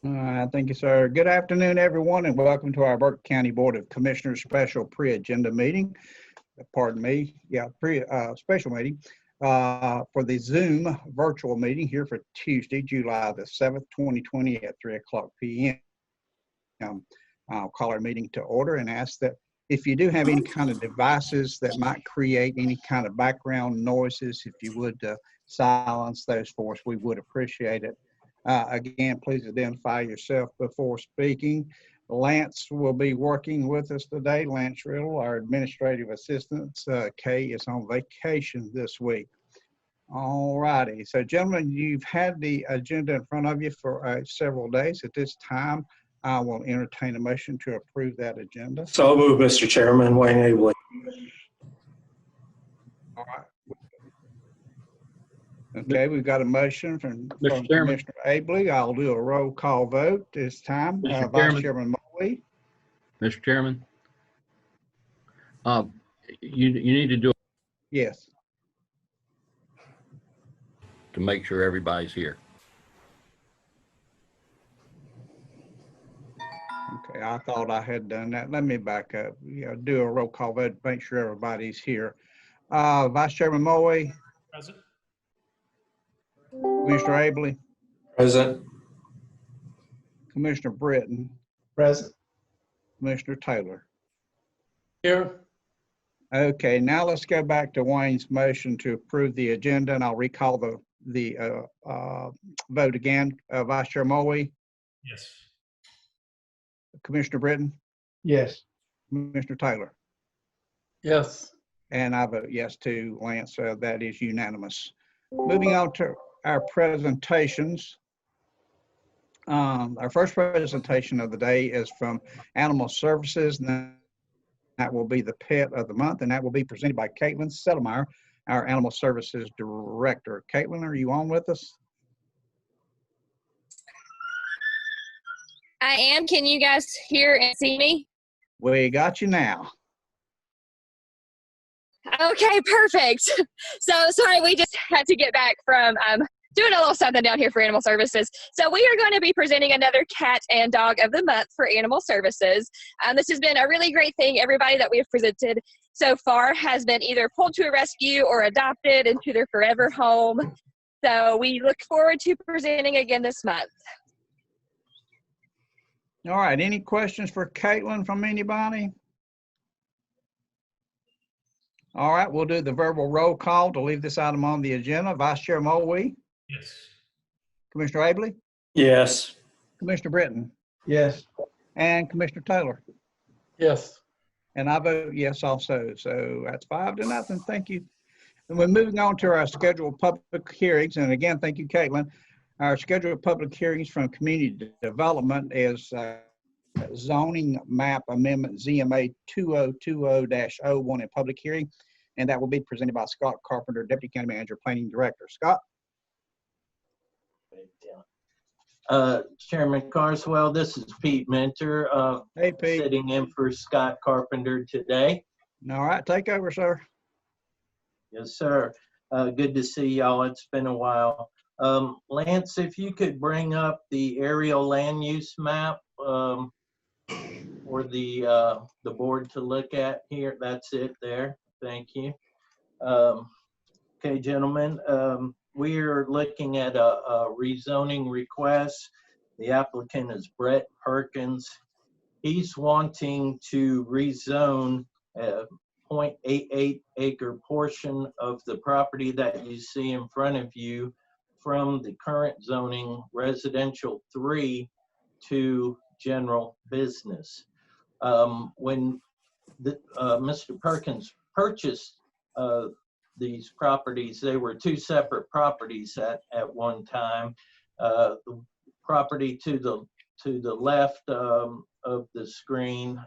Thank you, sir. Good afternoon, everyone, and welcome to our Burke County Board of Commissioners special pre-agenda meeting. Pardon me, special meeting for the Zoom virtual meeting here for Tuesday, July the 7th, 2020 at 3:00 p.m. I'll call our meeting to order and ask that if you do have any kind of devices that might create any kind of background noises, if you would silence those for us, we would appreciate it. Again, please identify yourself before speaking. Lance will be working with us today. Lance Riddle, our administrative assistant. Kay is on vacation this week. All righty. So, gentlemen, you've had the agenda in front of you for several days. At this time, I will entertain a motion to approve that agenda. So moved, Mr. Chairman. Wayne Abley. All right. Okay, we've got a motion from Chairman. Commissioner Abley. I'll do a roll call vote this time. Vice Chairman Moley. Mr. Chairman, you need to do it Yes. to make sure everybody's here. Okay, I thought I had done that. Let me back up. Do a roll call vote to make sure everybody's here. Vice Chairman Moley. Present. Commissioner Abley. Present. Commissioner Britton. Present. Commissioner Taylor. Here. Okay, now let's go back to Wayne's motion to approve the agenda, and I'll recall the vote again. Vice Chair Moley. Yes. Commissioner Britton. Yes. Commissioner Taylor. Yes. And I vote yes too, Lance. That is unanimous. Moving on to our presentations. Our first presentation of the day is from Animal Services, and that will be the pet of the month, and that will be presented by Caitlin Settlemeyer, our Animal Services Director. Caitlin, are you on with us? I am. Can you guys hear and see me? We got you now. Okay, perfect. So sorry, we just had to get back from doing a little something down here for Animal Services. So we are going to be presenting another cat and dog of the month for Animal Services. This has been a really great thing. Everybody that we have presented so far has been either pulled to a rescue or adopted into their forever home. So we look forward to presenting again this month. All right, any questions for Caitlin from anybody? All right, we'll do the verbal roll call to leave this item on the agenda. Vice Chair Moley. Yes. Commissioner Abley. Yes. Commissioner Britton. Yes. And Commissioner Taylor. Yes. And I vote yes also. So that's 5-0. Thank you. And we're moving on to our scheduled public hearings. And again, thank you, Caitlin. Our scheduled public hearings from Community Development is Zoning Map Amendment ZMA 2020-01 in public hearing. And that will be presented by Scott Carpenter, Deputy County Manager, Planning Director. Scott? Chairman Carswell, this is Pete Minter, Hey, Pete. sitting in for Scott Carpenter today. All right, take over, sir. Yes, sir. Good to see y'all. It's been a while. Lance, if you could bring up the aerial land use map for the board to look at here. That's it there. Thank you. Okay, gentlemen. We are looking at a rezoning request. The applicant is Brett Perkins. He's wanting to rezone a 0.88 acre portion of the property that you see in front of you from the current zoning residential 3 to general business. When Mr. Perkins purchased these properties, they were two separate properties at one time. The property to the left of the screen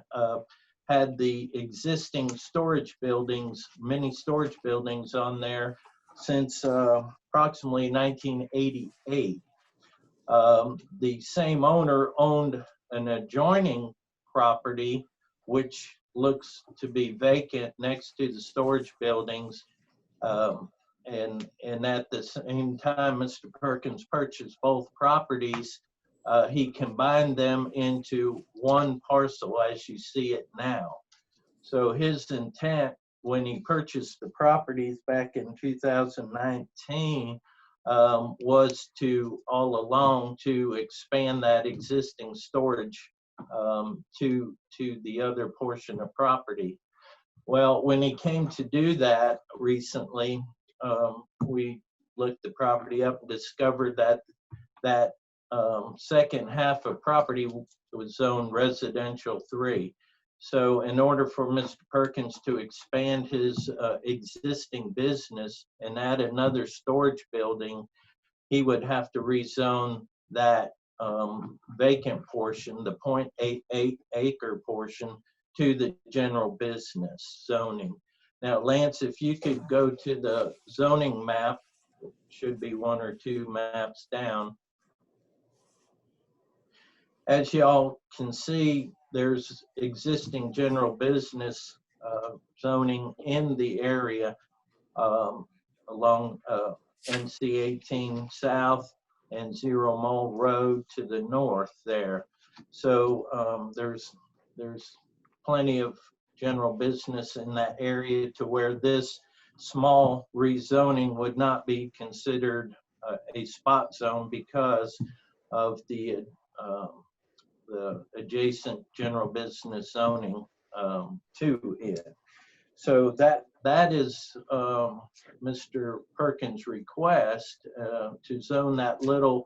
had the existing storage buildings, many storage buildings on there since approximately 1988. The same owner owned an adjoining property which looks to be vacant next to the storage buildings. And at the same time, Mr. Perkins purchased both properties. he combined them into one parcel as you see it now. So his intent when he purchased the properties back in 2019 was to all along to expand that existing storage to the other portion of property. Well, when he came to do that recently, we looked the property up and discovered that that second half of property was zoned residential 3. So in order for Mr. Perkins to expand his existing business and add another storage building, he would have to rezone that vacant portion, the 0.88 acre portion, to the general business zoning. Now, Lance, if you could go to the zoning map, should be 1 or 2 maps down. As y'all can see, there's existing general business zoning in the area along NC 18 South and Zero Mole Road to the north there. So there's plenty of general business in that area to where this small rezoning would not be considered a spot zone because of the adjacent general business zoning to it. So that is Mr. Perkins' request to zone that little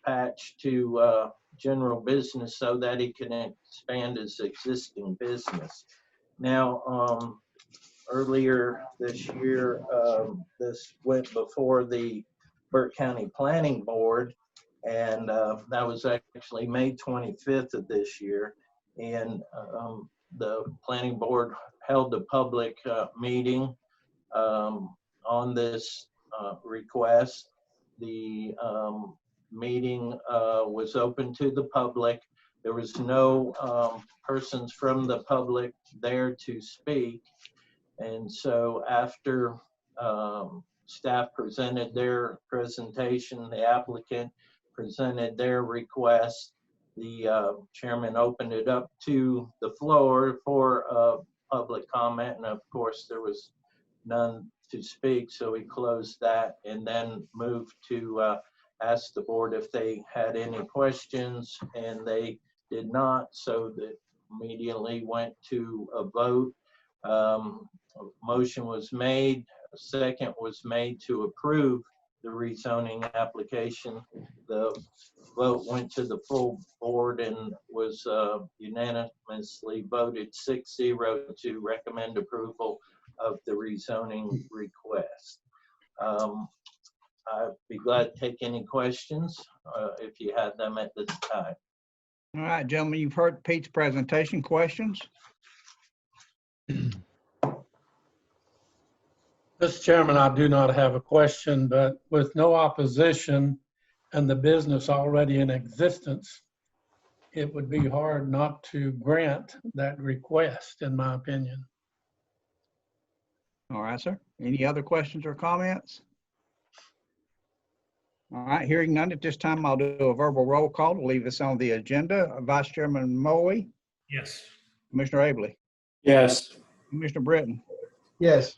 patch to general business so that he can expand his existing business. Now, earlier this year, this went before the Burke County Planning Board, and that was actually May 25th of this year. And the Planning Board held a public meeting on this request. The meeting was open to the public. There was no persons from the public there to speak. And so after staff presented their presentation, the applicant presented their request, the chairman opened it up to the floor for public comment. And of course, there was none to speak, so we closed that and then moved to ask the board if they had any questions, and they did not, so that immediately went to a vote. A motion was made, a second was made to approve the rezoning application. The vote went to the full board and was unanimously voted 6-0 to recommend approval of the rezoning request. I'd be glad to take any questions if you had them at this time. All right, gentlemen, you've heard Pete's presentation. Questions? Mr. Chairman, I do not have a question, but with no opposition and the business already in existence, it would be hard not to grant that request, in my opinion. All right, sir. Any other questions or comments? All right, hearing none at this time, I'll do a verbal roll call to leave this on the agenda. Vice Chairman Moe, Yes. Commissioner Abley, Yes. Commissioner Britton, Yes.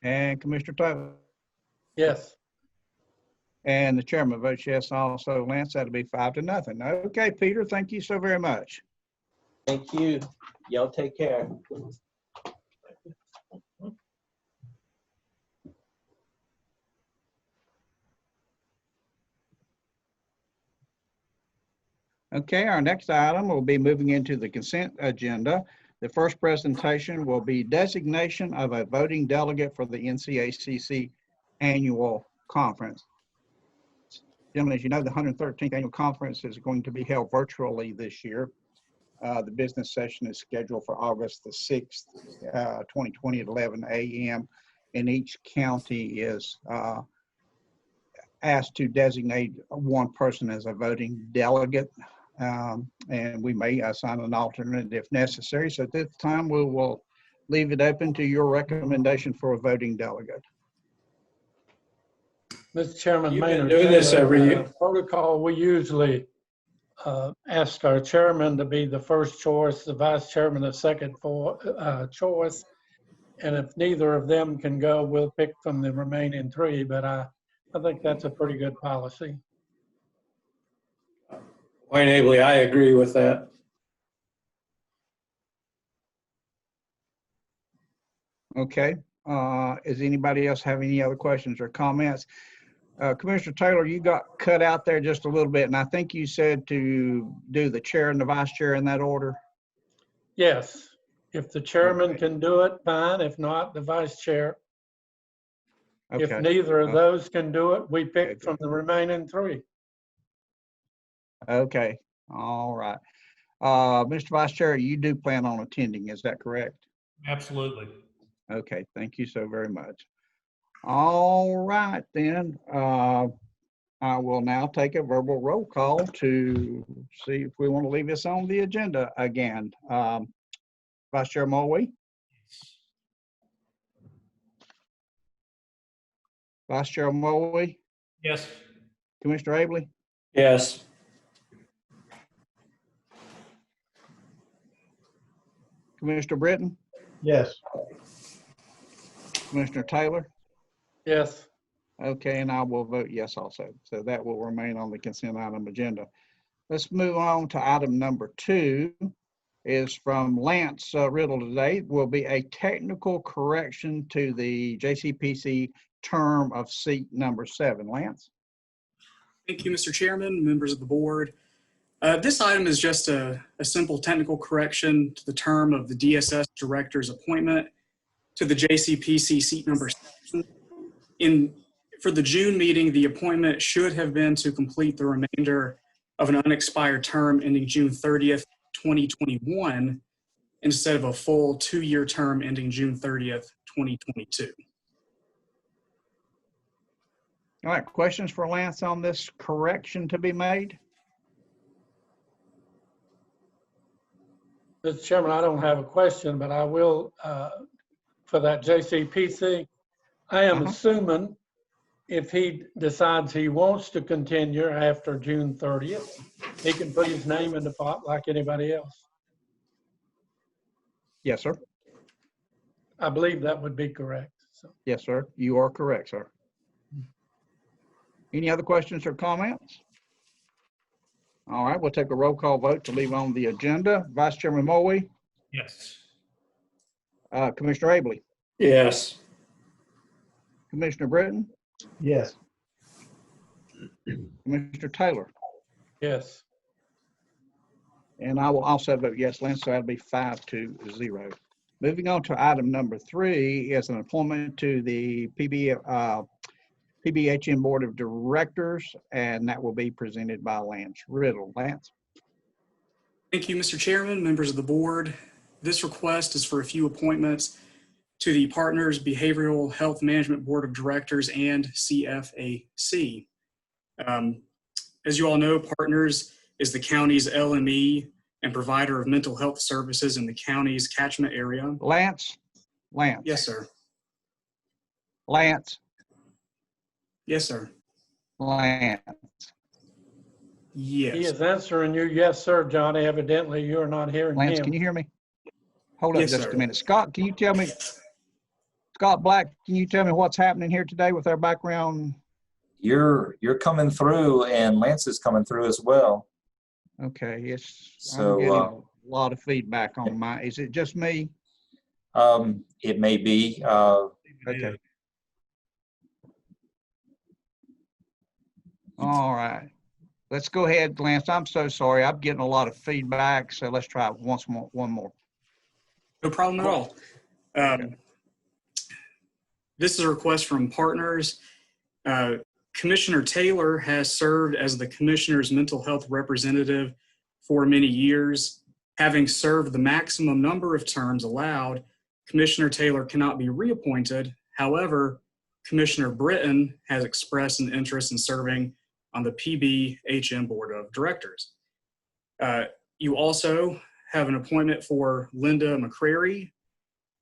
and Commissioner Taylor. Yes. And the chairman votes yes also. Lance, that'll be 5-0. Okay, Peter, thank you so very much. Thank you. Y'all take care. Okay, our next item will be moving into the consent agenda. The first presentation will be designation of a voting delegate for the Ncacc annual conference. Gentlemen, as you know, the 113th annual conference is going to be held virtually this year. The business session is scheduled for August the 6th, 2020 at 11 a.m. And each county is asked to designate one person as a voting delegate. And we may assign an alternate if necessary. So at this time, we will leave it open to your recommendation for a voting delegate. Mr. Chairman, You've been Maynard, doing this every year. protocol we usually asked our chairman to be the first choice, the vice chairman the second choice. And if neither of them can go, we'll pick from the remaining three. But I think that's a pretty good policy. Wayne Abley, I agree with that. Okay. Does anybody else have any other questions or comments? Commissioner Taylor, you got cut out there just a little bit, and I think you said to do the chair and the vice chair in that order. Yes, if the chairman can do it, fine. If not, the vice chair. If Okay. neither of those can do it, we pick Okay. from the remaining three. Okay. All right. Mr. Vice Chair, you do plan on attending, is that correct? Absolutely. Okay, thank you so very much. All right, then. I will now take a verbal roll call to see if we want to leave this on the agenda again. Vice Chair Mulwee? Vice Chair Mulwee? Yes. Commissioner Abley? Yes. Commissioner Britton? Yes. Commissioner Taylor? Yes, Okay, and I will vote yes also. So that will remain on the consent item agenda. Let's move on to item number 2. Is from Lance Riddle today. Will be a technical correction to the JCPC term of seat number 7. Lance? Thank you, Mr. Chairman, members of the board. This item is just a simple technical correction to the term of the DSS director's appointment to the JCPC seat number 7. For the June meeting, the appointment should have been to complete the remainder of an unexpired term ending June 30th, 2021, instead of a full 2-year term ending June 30th, 2022. All right, questions for Lance on this correction to be made? Mr. Chairman, I don't have a question, but I will, for that JCPC, I am assuming if he decides he wants to continue after June 30th, he can put his name in the pot like anybody else. Yes, sir. I believe that would be correct. So. Yes, sir. You are correct, sir. Any other questions or comments? All right, we'll take a roll call vote to leave on the agenda. Vice Chairman Mulwee? Yes. Commissioner Abley? Yes. Commissioner Britton? Yes. Commissioner Taylor? Yes. And I will also vote yes, Lance, so that'll be 5-0. Moving on to item number 3 is an appointment to the PBHM Board of Directors, and that will be presented by Lance Riddle. Lance? Thank you, Mr. Chairman, members of the board. This request is for a few appointments to the Partners Behavioral Health Management Board of Directors and CFAC. As you all know, Partners is the county's LME and provider of mental health services in the county's catchment area. Lance? Yes, sir. Lance? Yes, sir. Lance? Yes. He is answering you, yes, sir, Johnny. Evidently, you're not hearing Lance, him. can you hear me? Hold up Yes, just sir. a minute. Scott, can you tell me, Scott Black, can you tell me what's happening here today with our background? You're coming through, and Lance is coming through as well. Okay, I'm So, getting a lot of feedback on my, is it just me? It may be. Okay. All right. Let's go ahead, Lance. I'm so sorry. I'm getting a lot of feedback, so let's try it one more. No problem at all. This is a request from Partners. Commissioner Taylor has served as the commissioner's mental health representative for many years. Having served the maximum number of terms allowed, Commissioner Taylor cannot be reappointed. However, Commissioner Britton has expressed an interest in serving on the PBHM Board of Directors. You also have an appointment for Linda McCrary,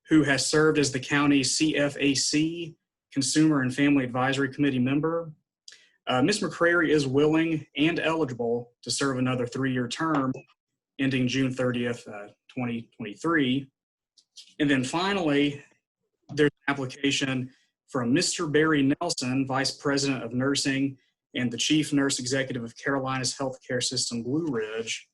who has served as the county's CFAC, Consumer and Family Advisory Committee member. Ms. McCrary is willing and eligible to serve another 3-year term ending June 30th, 2023. And then finally, there's an application from Mr. Barry Nelson, Vice President of Nursing and the Chief Nurse Executive of Carolinas Healthcare System Blue Ridge.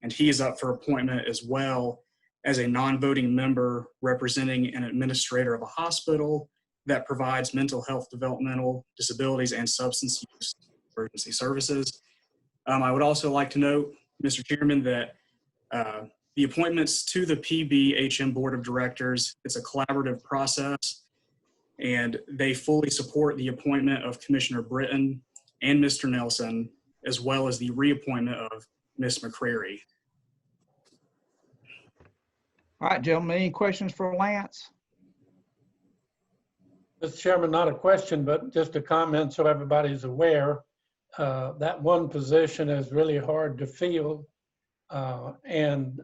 And he is up for appointment as well as a non-voting member representing an administrator of a hospital that provides mental health, developmental disabilities, and substance use emergency services. I would also like to note, Mr. Chairman, that the appointments to the PBHM Board of Directors, it's a collaborative process, and they fully support the appointment of Commissioner Britton and Mr. Nelson, as well as the reappointment of Ms. McCrary. All right, gentlemen, any questions for Lance? Mr. Chairman, not a question, but just a comment so everybody's aware. That one position is really hard to fill. And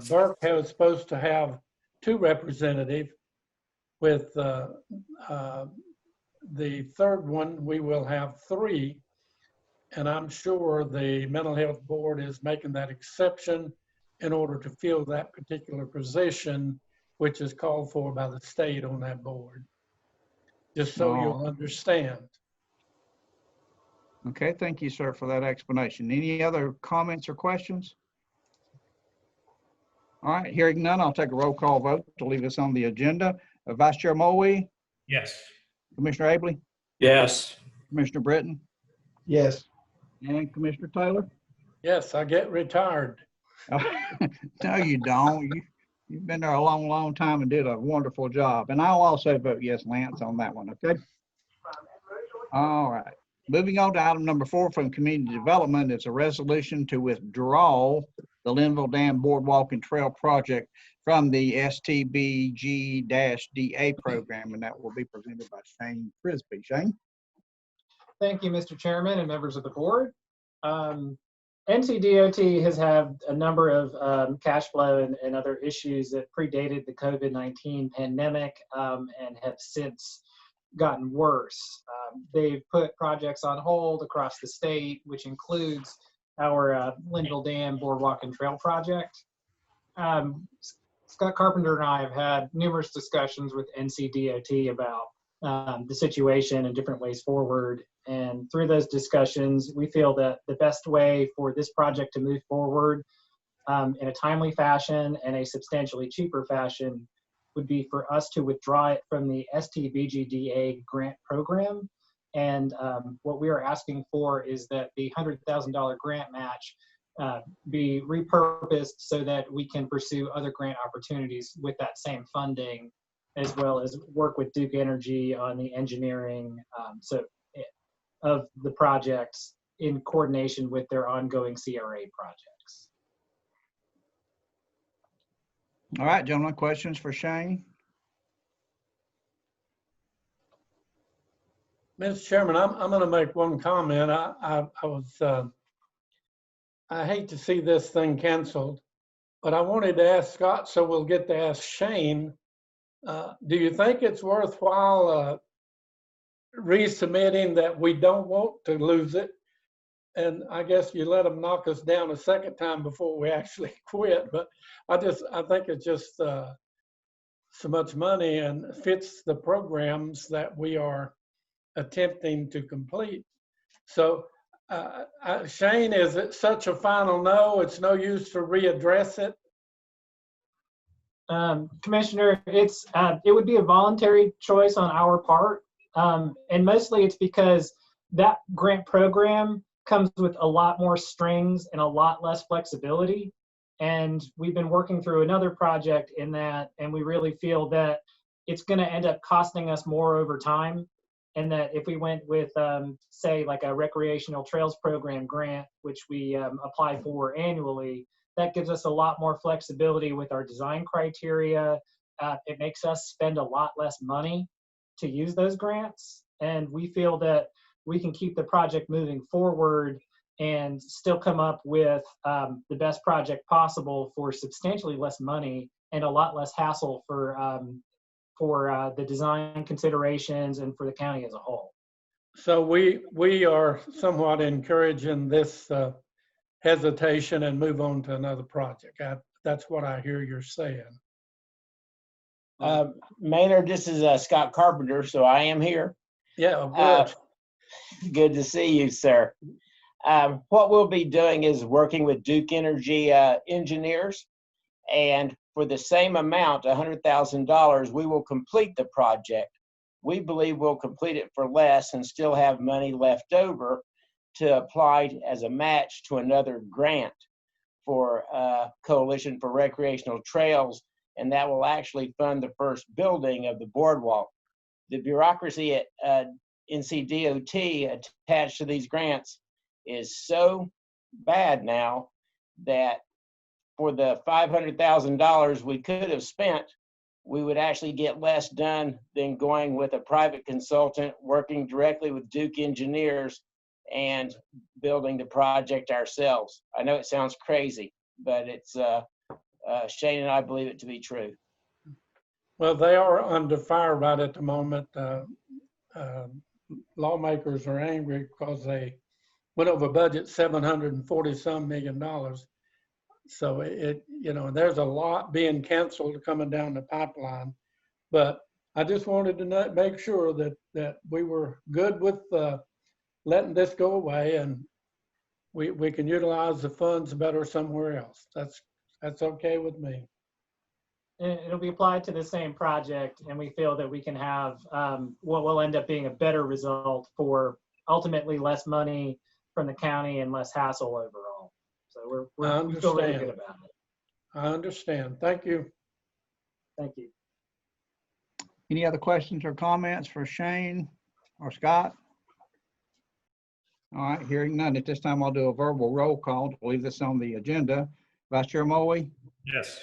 Burke was supposed to have 2 representatives. With the third one, we will have 3. And I'm sure the Mental Health Board is making that exception in order to fill that particular position, which is called for by the state on that board. Just so you'll understand. Okay, thank you, sir, for that explanation. Any other comments or questions? All right, hearing none, I'll take a roll call vote to leave us on the agenda. Vice Chair Mulwee, Yes. Commissioner Abley, Yes. Commissioner Britton, Yes. and Commissioner Taylor. Yes, I get retired. No, you don't. You've been there a long, long time and did a wonderful job. And I'll also vote yes, Lance, on that one, okay? All right. Moving on to item number 4 from Community Development, it's a resolution to withdraw the Linville Dam Boardwalk and Trail Project from the STBG-DA program, and that will be presented by Shane Frisbee. Shane? Thank you, Mr. Chairman and members of the board. NCDOT has had a number of cash flow and other issues that predated the COVID-19 pandemic and have since gotten worse. They've put projects on hold across the state, which includes our Linville Dam Boardwalk and Trail project. Scott Carpenter and I have had numerous discussions with NCDOT about the situation and different ways forward. And through those discussions, we feel that the best way for this project to move forward in a timely fashion and a substantially cheaper fashion would be for us to withdraw it from the STBGDA grant program. And what we are asking for is that the $100,000 grant match be repurposed so that we can pursue other grant opportunities with that same funding, as well as work with Duke Energy on the engineering of the projects in coordination with their ongoing CRA projects. All right, gentlemen, questions for Shane? Mr. Chairman, I'm going to make one comment. I hate to see this thing canceled, but I wanted to ask Scott, so we'll get to ask Shane. Do you think it's worthwhile resubmitting that we don't want to lose it? And I guess you let them knock us down a second time before we actually quit. But I think it's just so much money and fits the programs that we are attempting to complete. So Shane, is it such a final no, it's no use to readdress it? Commissioner, it would be a voluntary choice on our part. And mostly it's because that grant program comes with a lot more strings and a lot less flexibility. And we've been working through another project in that, and we really feel that it's going to end up costing us more over time. And that if we went with, say, like a recreational trails program grant, which we apply for annually, that gives us a lot more flexibility with our design criteria. It makes us spend a lot less money to use those grants. And we feel that we can keep the project moving forward and still come up with the best project possible for substantially less money and a lot less hassle for the design considerations and for the county as a whole. So we are somewhat encouraging this hesitation and move on to another project. That's what I hear you're saying. Maynard, this is Scott Carpenter, so I am here. Yeah, good. Good to see you, sir. What we'll be doing is working with Duke Energy engineers, and for the same amount, $100,000, we will complete the project. We believe we'll complete it for less and still have money left over to apply as a match to another grant for Coalition for Recreational Trails, and that will actually fund the first building of the boardwalk. The bureaucracy at NCDOT attached to these grants is so bad now that for the $500,000 we could have spent, we would actually get less done than going with a private consultant, working directly with Duke engineers and building the project ourselves. I know it sounds crazy, but it's Shane and I believe it to be true. Well, they are under fire right at the moment. Lawmakers are angry because they went over budget $740-some million. So there's a lot being canceled coming down the pipeline. But I just wanted to make sure that we were good with letting this go away, and we can utilize the funds better somewhere else. That's okay with me. And it'll be applied to the same project, and we feel that we can have what will end up being a better result for ultimately less money from the county and less hassle overall. So we feel really good about it. I understand. Thank you. Thank you. Any other questions or comments for Shane or Scott? All right, hearing none. At this time, I'll do a verbal roll call to leave this on the agenda. Vice Chair Moe, Yes.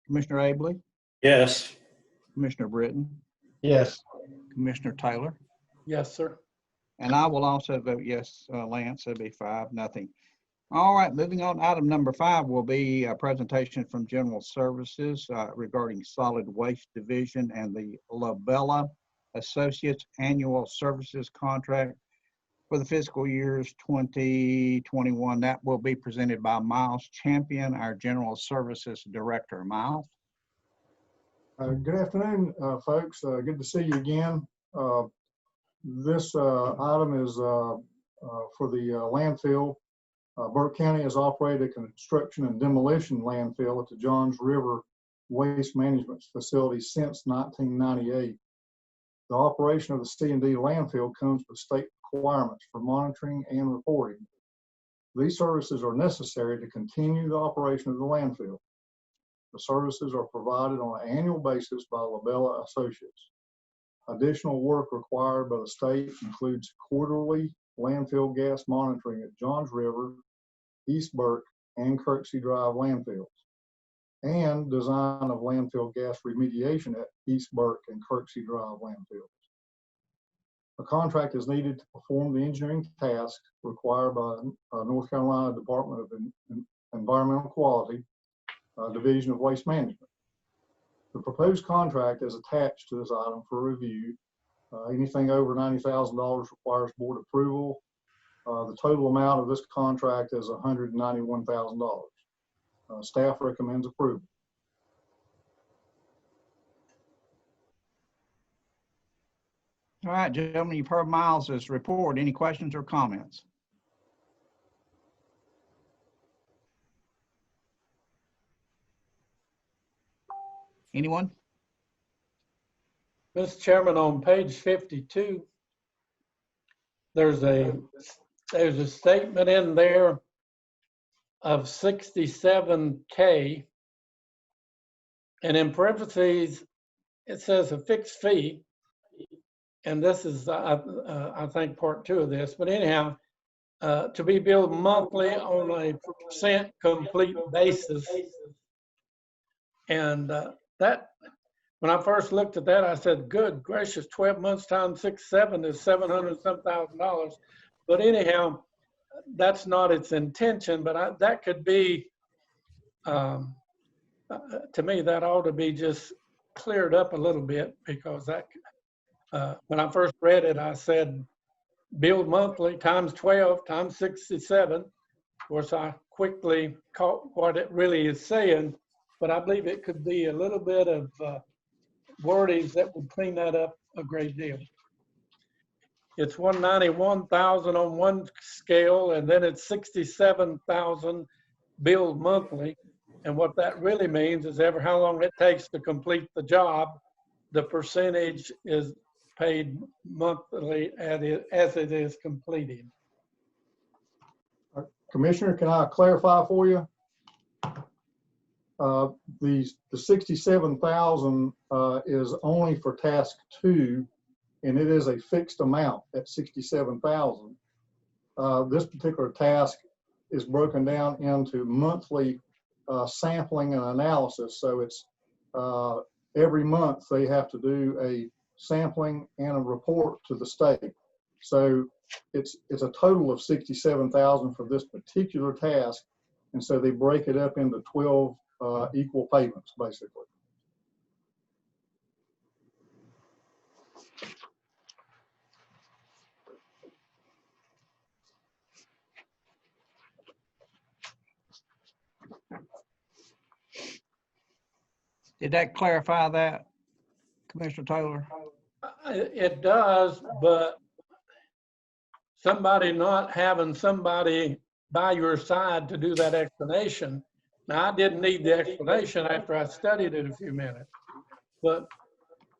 Commissioner Abley, Yes. Commissioner Britton, Yes. Commissioner Taylor, Yes, sir. and I will also vote yes, Lance. It'll be 5-0. All right, moving on. Item number 5 will be a presentation from General Services regarding Solid Waste Division and the Lavella Associates Annual Services Contract for the fiscal years 2021. That will be presented by Miles Champion, our General Services Director. Miles. Good afternoon, folks. Good to see you again. This item is for the landfill. Burke County has operated a construction and demolition landfill at the Johns River Waste Management Facility since 1998. The operation of the C&D landfill comes with state requirements for monitoring and reporting. These services are necessary to continue the operation of the landfill. The services are provided on an annual basis by Lavella Associates. Additional work required by the state includes quarterly landfill gas monitoring at Johns River, East Burke, and Ncacc Drive landfills, and design of landfill gas remediation at East Burke and Ncacc Drive landfills. A contract is needed to perform the engineering task required by North Carolina Department of Environmental Quality, Division of Waste Management. The proposed contract is attached to this item for review. Anything over $90,000 requires board approval. The total amount of this contract is $191,000. Staff recommends approval. All right, gentlemen, you've heard Miles's report. Any questions or comments? Anyone? Mr. Chairman, on page 52, there's a statement in there of $67K, and in parentheses it says a fixed fee, and this is I think part 2 of this, but anyhow, to be billed monthly on a percent complete basis. And that, when I first looked at that, I said, good gracious, 12 months times 6-7 is $700,000. But anyhow, that's not its intention, but that could be, to me, that ought to be just cleared up a little bit, because that, when I first read it, I said, billed monthly times 12 times 67. Of course, I quickly caught what it really is saying, but I believe it could be a little bit of wordings that would clean that up a great deal. It's 191,000 on one scale, and then it's 67,000 billed monthly. And what that really means is how long it takes to complete the job, the percentage is paid monthly as it is completed. Commissioner, can I clarify for you? The 67,000 is only for task 2, and it is a fixed amount at 67,000. This particular task is broken down into monthly sampling and analysis. So it's every month they have to do a sampling and a report to the state. So it's a total of 67,000 for this particular task, and so they break it up into 12 equal payments, basically. Did that clarify that, Commissioner Taylor? It does, but somebody not having somebody by your side to do that explanation. Now, I didn't need the explanation after I studied it a few minutes, but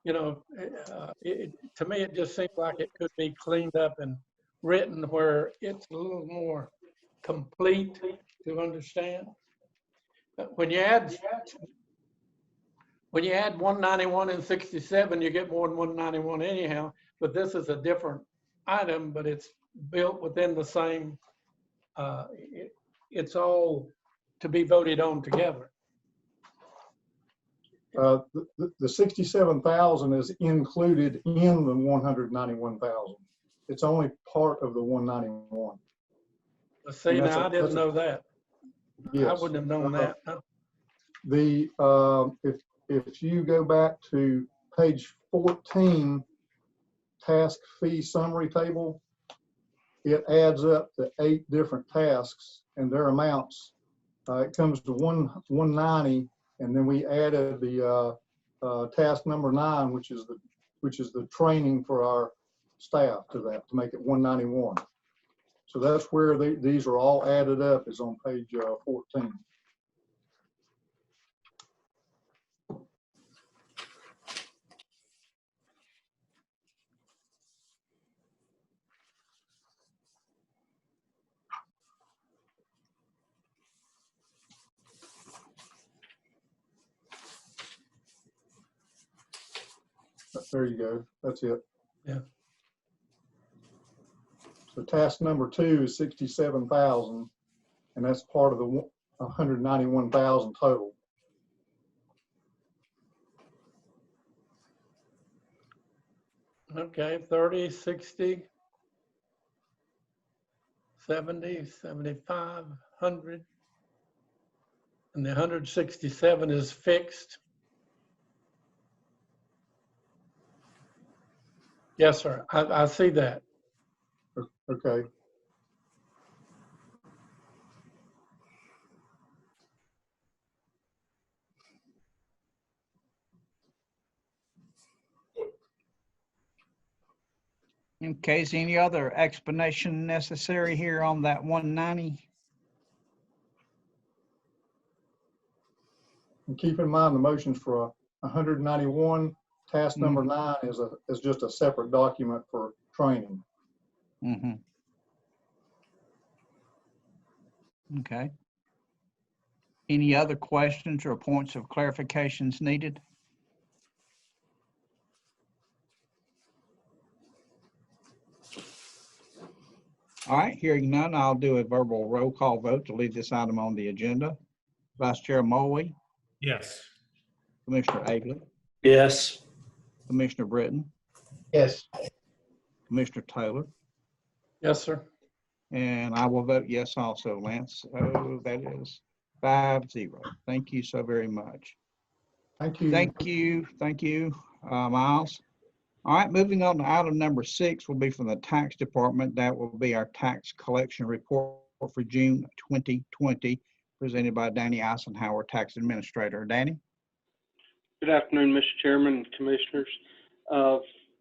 you know, to me, it just seemed like it could be cleaned up and written where it's a little more complete to understand. When you add 191 and 67, you get more than 191 anyhow, but this is a different item, but it's built within the same, it's all to be voted on together. The 67,000 is included in the 191,000. It's only part of the 191. See, now I didn't know that. Yes. I wouldn't have known that. If you go back to page 14, task fee summary table, it adds up to 8 different tasks and their amounts. It comes to 190, and then we added the task number 9, which is the training for our staff to that to make it 191. So that's where these are all added up, is on page 14. There you go. That's it. Yeah. So task number 2 is 67,000, and that's part of the 191,000 total. Okay, 30, 60, 70, 75, 100. And the 167 is fixed. Yes, sir. I see that. Okay. Okay, is any other explanation necessary here on that 190? And keep in mind the motions for 191, task number 9 is just a separate document for training. Mm-hmm. Okay. Any other questions or points of clarifications needed? All right, hearing none, I'll do a verbal roll call vote to leave this item on the agenda. Vice Chair Mulway, Yes. Commissioner Avely, Yes. Commissioner Britton, Yes. Commissioner Taylor, Yes, sir. and I will vote yes also, Lance. So that is 5-0. Thank you so very much. Thank you. Thank you, Miles. All right, moving on to item number 6 will be from the tax department. That will be our tax collection report for June 2020, presented by Danny Eisenhower, tax administrator. Danny? Good afternoon, Mr. Chairman and Commissioners.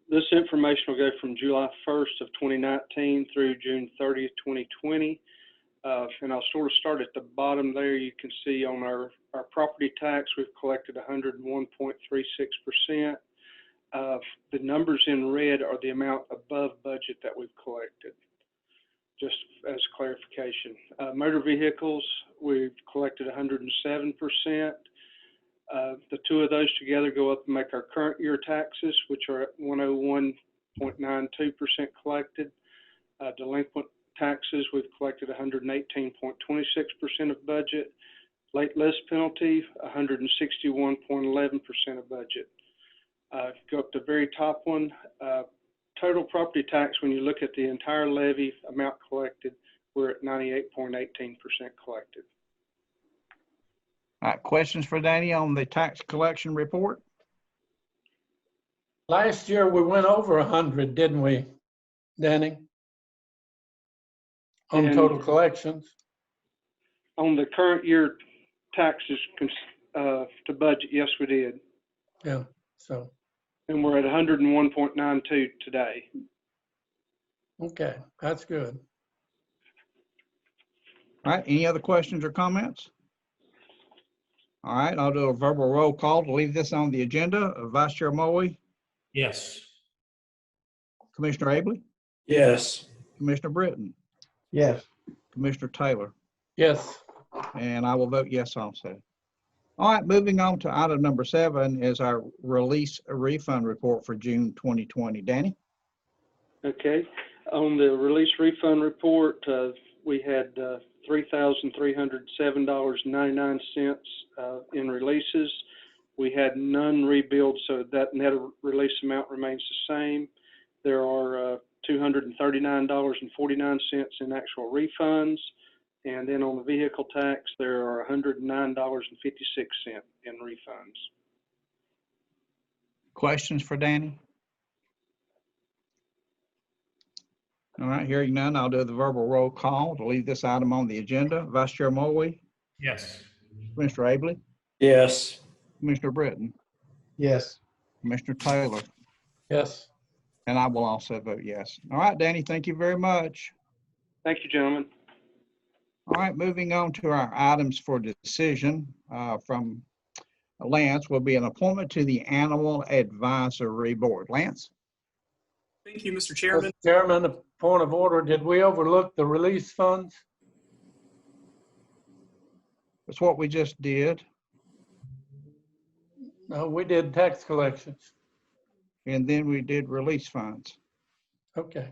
This information will go from July 1st of 2019 through June 30th, 2020. And I'll sort of start at the bottom there. You can see on our property tax, we've collected 101.36%. The numbers in red are the amount above budget that we've collected, just as clarification. Motor vehicles, we've collected 107%. The two of those together go up and make our current year taxes, which are at 101.92% collected. Delinquent taxes, we've collected 118.26% of budget. Late list penalty, 161.11% of budget. Go up to the very top one, total property tax, when you look at the entire levy amount collected, we're at 98.18% collected. All right, questions for Danny on the tax collection report? Last year, we went over 100, didn't we, Danny? On And total collections? on the current year taxes to budget, yes, we did. Yeah, so, And we're at 101.92 today. okay, that's good. All right, any other questions or comments? All right, I'll do a verbal roll call to leave this on the agenda. Vice Chair Moe, Yes. Commissioner Abley, Yes. Commissioner Britton, Yes. Commissioner Taylor, Yes, and I will vote yes also. All right, moving on to item number 7 is our release refund report for June 2020. Danny? Okay, on the release refund report, we had $3,307.99 in releases. We had none rebuild, so that net release amount remains the same. There are $239.49 in actual refunds. And then on the vehicle tax, there are $109.56 in refunds. Questions for Danny? All right, hearing none, I'll do the verbal roll call to leave this item on the agenda. Vice Chair Moe, Yes. Commissioner Abley, Yes. Commissioner Britton, Yes. Commissioner Taylor, yes. and I will also vote yes. All right, Danny, thank you very much. Thank you, gentlemen. All right, moving on to our items for decision from Lance will be an appointment to the Animal Advisory Board. Lance? Thank you, Mr. Chairman. Mr. Chairman, a point of order, did we overlook the release funds? That's what we just did. No, we did tax collections. And then we did release funds. Okay,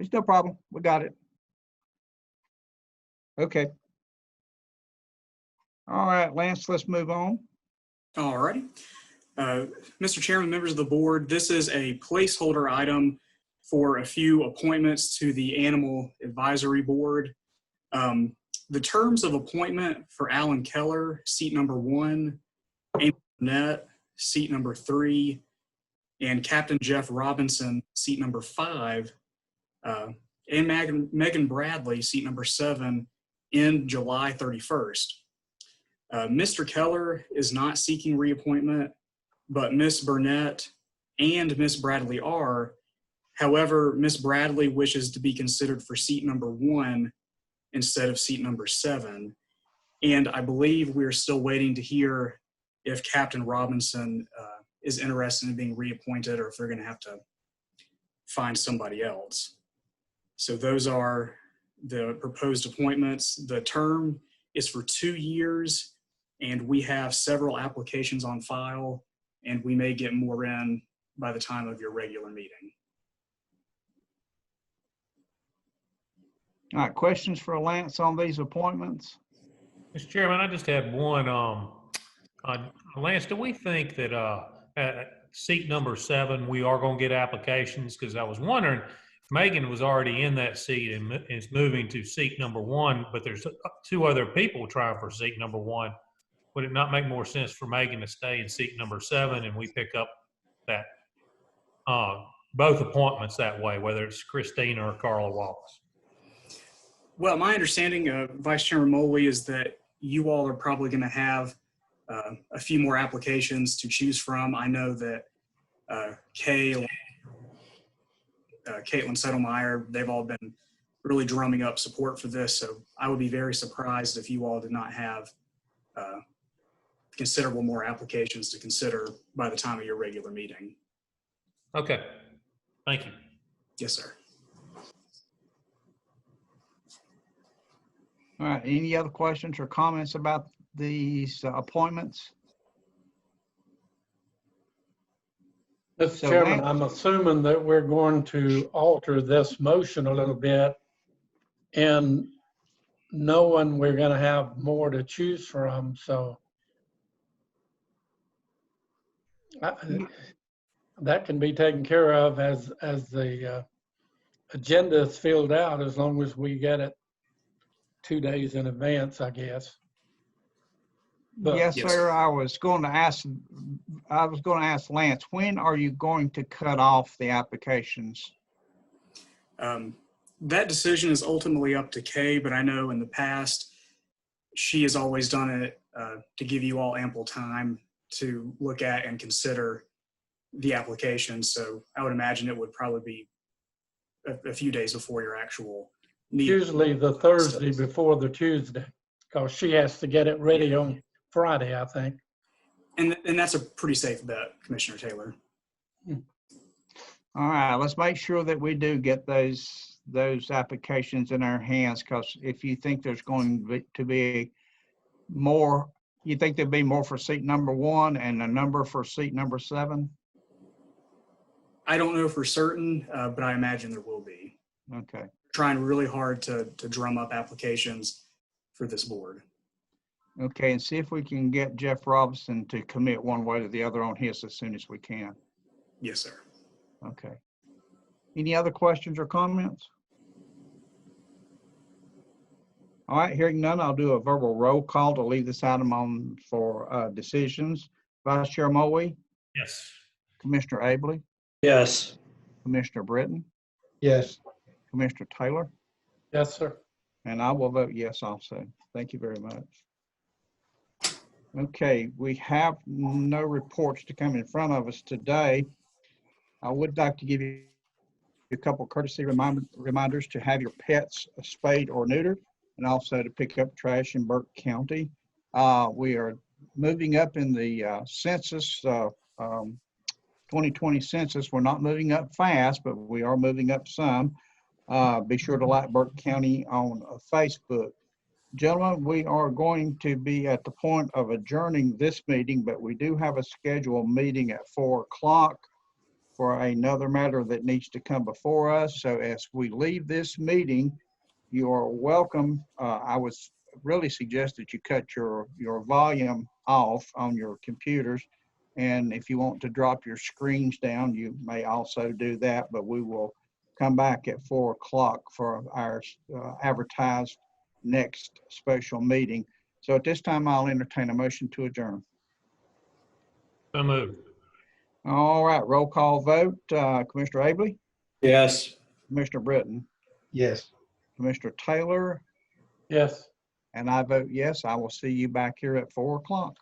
It's no problem. We got it. Okay. All right, Lance, let's move on. All righty. Mr. Chairman, members of the board, this is a placeholder item for a few appointments to the Animal Advisory Board. The terms of appointment for Alan Keller, seat number 1, Amy Burnett, seat number 3, and Captain Jeff Robinson, seat number 5, and Megan Bradley, seat number 7, in July 31st. Mr. Keller is not seeking reappointment, but Ms. Burnett and Ms. Bradley are. However, Ms. Bradley wishes to be considered for seat number 1 instead of seat number 7. And I believe we're still waiting to hear if Captain Robinson is interested in being reappointed or if they're going to have to find somebody else. So those are the proposed appointments. The term is for 2 years, and we have several applications on file, and we may get more in by the time of your regular meeting. All right, questions for Lance on these appointments? Mr. Chairman, I just had one. Lance, do we think that at seat number 7, we are going to get applications? Because I was wondering, Megan was already in that seat and is moving to seat number 1, but there's 2 other people trying for seat number 1. Would it not make more sense for Megan to stay in seat number 7 and we pick up that both appointments that way, whether it's Christina or Carla Wallace. Well, my understanding of Vice Chairman Moley is that you all are probably going to have a few more applications to choose from. I know that Caitlin Settlemeyer, they've all been really drumming up support for this. So I would be very surprised if you all did not have considerable more applications to consider by the time of your regular meeting. Okay, thank you. Yes, sir. All right, any other questions or comments about these appointments? Mr. So Chairman, Lance- I'm assuming that we're going to alter this motion a little bit and knowing we're going to have more to choose from, so that can be taken care of as the agenda is filled out, as long as we get it 2 days in advance, I guess. But Yes, sir. I was going to ask Lance, when are you going to cut off the applications? That decision is ultimately up to Kay, but I know in the past, she has always done it to give you all ample time to look at and consider the application. So I would imagine it would probably be a few days before your actual meeting. usually the Thursday before the Tuesday, because she has to get it ready on Friday, I think. And that's a pretty safe bet, Commissioner Taylor. All right, let's make sure that we do get those applications in our hands, because if you think there's going to be more, you think there'll be more for seat number 1 and a number for seat number 7? I don't know for certain, but I imagine there will be. Okay. Trying really hard to drum up applications for this board. Okay, and see if we can get Jeff Robinson to commit one way or the other on his as soon as we can. Yes, sir. Okay. Any other questions or comments? All right, hearing none, I'll do a verbal roll call to leave this item on for decisions. Vice Chair Moley, Yes. Commissioner Abley, Yes. Commissioner Britton, Yes. Commissioner Taylor, Yes, sir. and I will vote yes also. Thank you very much. Okay, we have no reports to come in front of us today. I would like to give you a couple courtesy reminders to have your pets spayed or neutered, and also to pick up trash in Burke County. We are moving up in the census, 2020 census. We're not moving up fast, but we are moving up some. Be sure to like Burke County on Facebook. Gentlemen, we are going to be at the point of adjourning this meeting, but we do have a scheduled meeting at 4 o'clock for another matter that needs to come before us. So as we leave this meeting, you are welcome. I would really suggest that you cut your volume off on your computers. And if you want to drop your screens down, you may also do that, but we will come back at 4 o'clock for our advertised next special meeting. So at this time, I'll entertain a motion to adjourn. So moved. All right, roll call vote. Commissioner Abley, Yes. Commissioner Britton, Yes. Commissioner Taylor, Yes. and I vote yes. I will see you back here at 4 o'clock.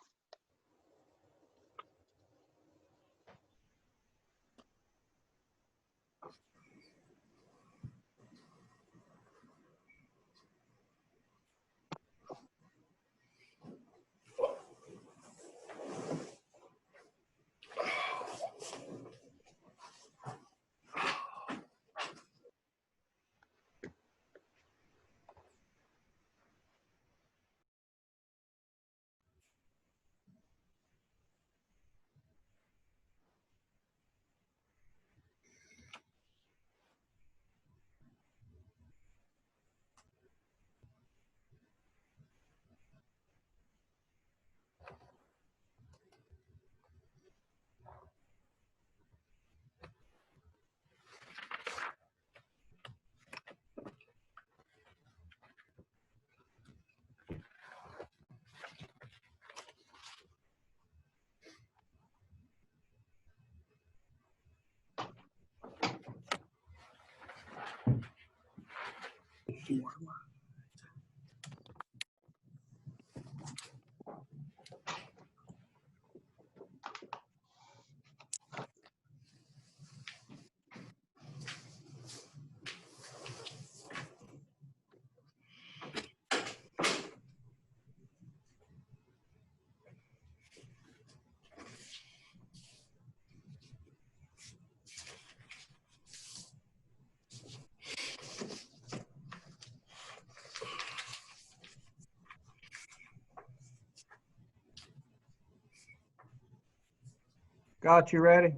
Scott, you ready?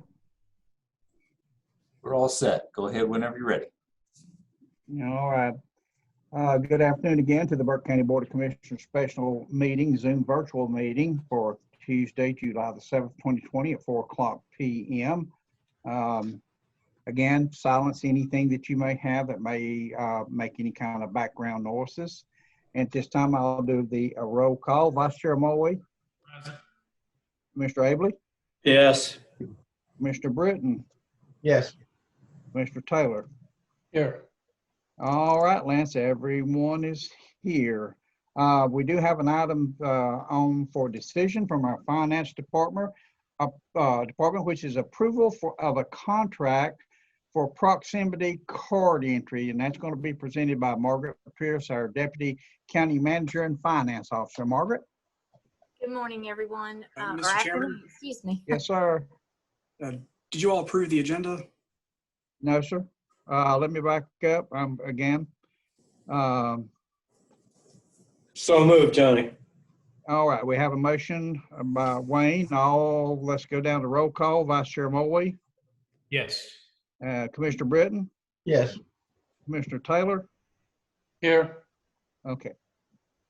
We're all set. Go ahead whenever you're ready. All right. Good afternoon again to the Burke County Board of Commissioners special meeting, Zoom virtual meeting for Tuesday, July the 7th, 2020 at 4:00 p.m. Again, silence anything that you may have that may make any kind of background noises. And at this time, I'll do the roll call. Vice Chair Mulway. Mr. Abley. Yes. Mr. Britton. Yes. Mr. Taylor. Here. All right, Lance, everyone is here. We do have an item on for decision from our finance department, which is approval of a contract for proximity card entry, and that's going to be presented by Margaret Pierce, our Deputy County Manager and Finance Officer. Margaret? Good morning, everyone. Or Mr. Chairman? afternoon, excuse me. Yes, sir. Did you all approve the agenda? No, sir. Let me back up again. So moved, Tony. All right, we have a motion by Wayne. Let's go down to roll call. Vice Chair Mulway. Yes. Commissioner Britton. Yes. Commissioner Taylor. Here. Okay.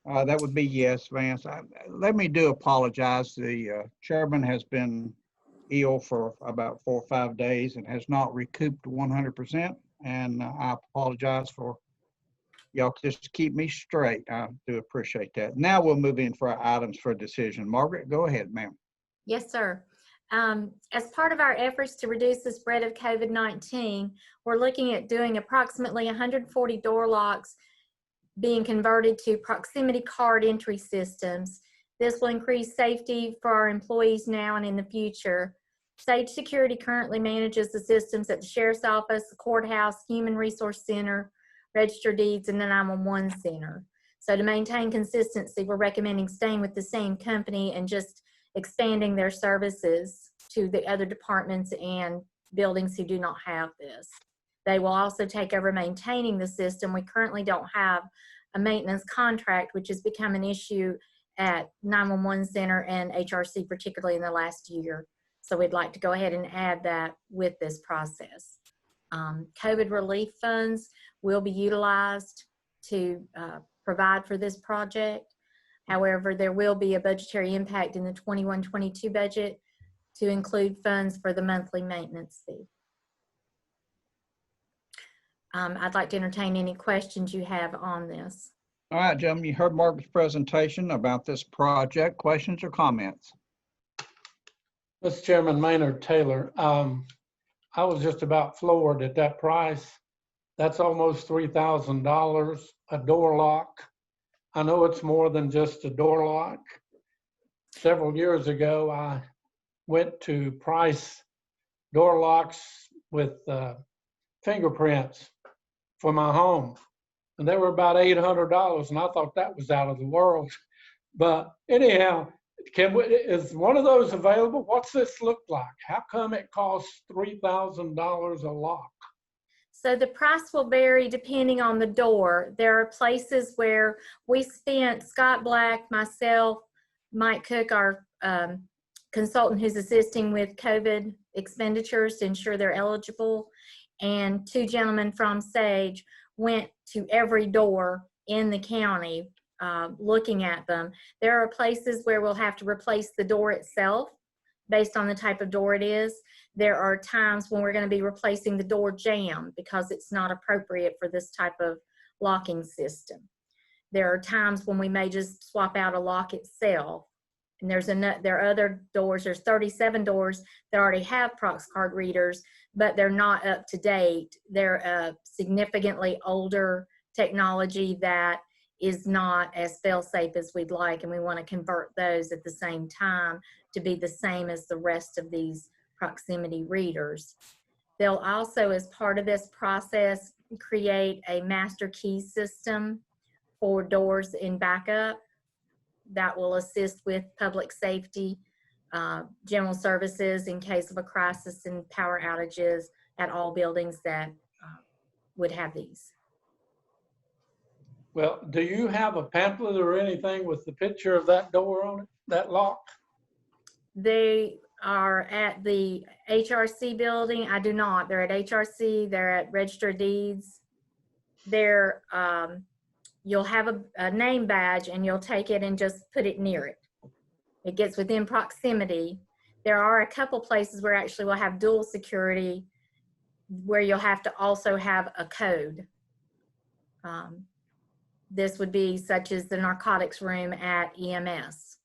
That would be yes, Vance. Let me apologize. The chairman has been ill for about 4 or 5 days and has not recouped 100%. And I apologize for y'all. Just keep me straight. I do appreciate that. Now we'll move in for our items for decision. Margaret, go ahead, ma'am. Yes, sir. As part of our efforts to reduce the spread of COVID-19, we're looking at doing approximately 140 door locks being converted to proximity card entry systems. This will increase safety for our employees now and in the future. Sage Security currently manages the systems at the Sheriff's Office, the Courthouse, Human Resource Center, Register Deeds, and the 911 Center. So to maintain consistency, we're recommending staying with the same company and just expanding their services to the other departments and buildings who do not have this. They will also take over maintaining the system. We currently don't have a maintenance contract, which has become an issue at 911 Center and HRC, particularly in the last year. So we'd like to go ahead and add that with this process. COVID relief funds will be utilized to provide for this project. However, there will be a budgetary impact in the 21-22 budget to include funds for the monthly maintenance fee. I'd like to entertain any questions you have on this. All right, gentlemen, you heard Margaret's presentation about this project. Questions or comments? Mr. Chairman, Maynard Taylor. I was just about floored at that price. That's almost $3,000 a door lock. I know it's more than just a door lock. Several years ago, I went to price door locks with fingerprints for my home, and they were about $800, and I thought that was out of the world. But anyhow, is one of those available? What's this look like? How come it costs $3,000 a lock? So the price will vary depending on the door. There are places where we spent, Scott Black, myself, Mike Cook, our consultant who's assisting with COVID expenditures to ensure they're eligible, and 2 gentlemen from Sage went to every door in the county looking at them. There are places where we'll have to replace the door itself based on the type of door it is. There are times when we're going to be replacing the door jamb because it's not appropriate for this type of locking system. There are times when we may just swap out a lock itself. And there are other doors, there's 37 doors that already have Prox card readers, but they're not up to date. They're significantly older technology that is not as fail-safe as we'd like, and we want to convert those at the same time to be the same as the rest of these proximity readers. They'll also, as part of this process, create a master key system for doors in backup that will assist with public safety, general services in case of a crisis and power outages at all buildings that would have these. Well, do you have a pamphlet or anything with the picture of that door on it, that lock? They are at the HRC building. I do not. They're at HRC. They're at Register of Deeds. They're, you'll have a name badge and you'll take it and just put it near it. It gets within proximity. There are a couple places where actually we'll have dual security where you'll have to also have a code. This would be such as the narcotics room at EMS,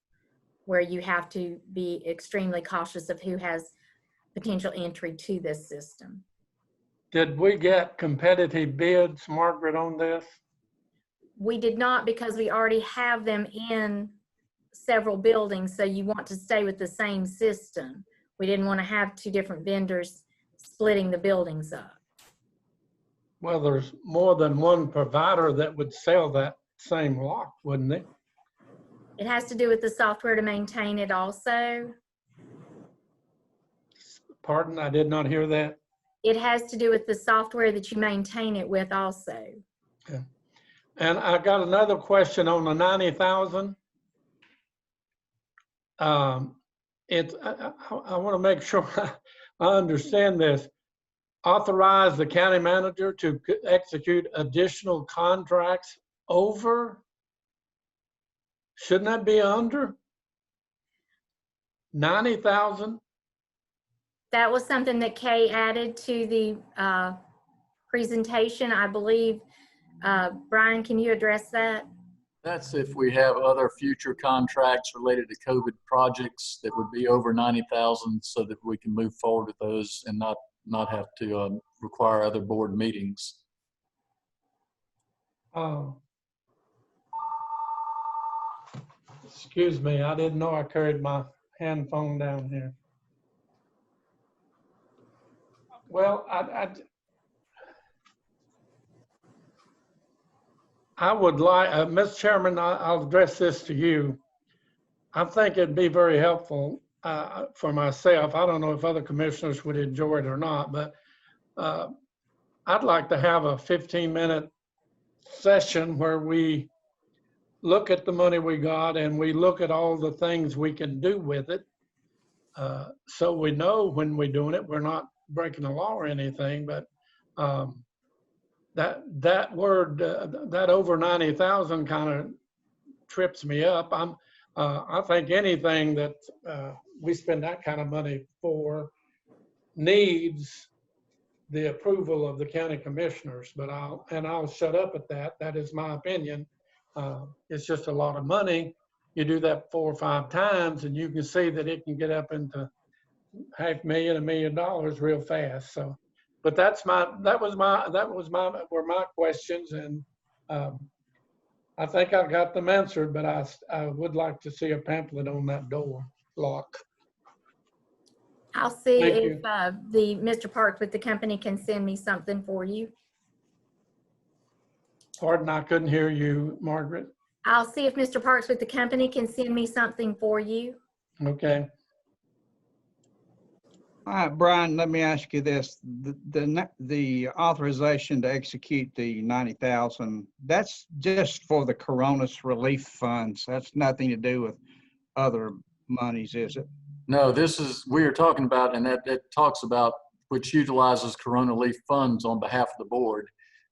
where you have to be extremely cautious of who has potential entry to this system. Did we get competitive bids, Margaret, on this? We did not, because we already have them in several buildings, so you want to stay with the same system. We didn't want to have two different vendors splitting the buildings up. Well, there's more than one provider that would sell that same lock, wouldn't it? It has to do with the software to maintain it also. Pardon, I did not hear that. It has to do with the software that you maintain it with also. Okay. And I got another question on the 90,000. I want to make sure I understand this. Authorize the county manager to execute additional contracts over? Shouldn't that be under 90,000? That was something that Kay added to the presentation, I believe. Brian, can you address that? That's if we have other future contracts related to COVID projects that would be over 90,000, so that we can move forward with those and not have to require other board meetings. Excuse me, I didn't know I carried my hand phone down here. Well, I would like, Mr. Chairman, I'll address this to you. I think it'd be very helpful for myself. I don't know if other commissioners would enjoy it or not, but I'd like to have a 15-minute session where we look at the money we got and we look at all the things we can do with it. So we know when we're doing it, we're not breaking the law or anything, but that word, that over 90,000 kind of trips me up. I think anything that we spend that kind of money for needs the approval of the county commissioners, but I'll shut up at that. That is my opinion. It's just a lot of money. You do that 4 or 5 times and you can see that it can get up into $500,000, $1 million real fast. So, but were my questions, and I think I got them answered, but I would like to see a pamphlet on that door lock. I'll see Thank if you. the Mr. Parks with the company can send me something for you. Pardon, I couldn't hear you, Margaret. I'll see if Mr. Parks with the company can send me something for you. Okay. All right, Brian, let me ask you this. The authorization to execute the 90,000, that's just for the coronavirus relief funds. That's nothing to do with other monies, is it? No, we are talking about, and that talks about which utilizes Corona relief funds on behalf of the board.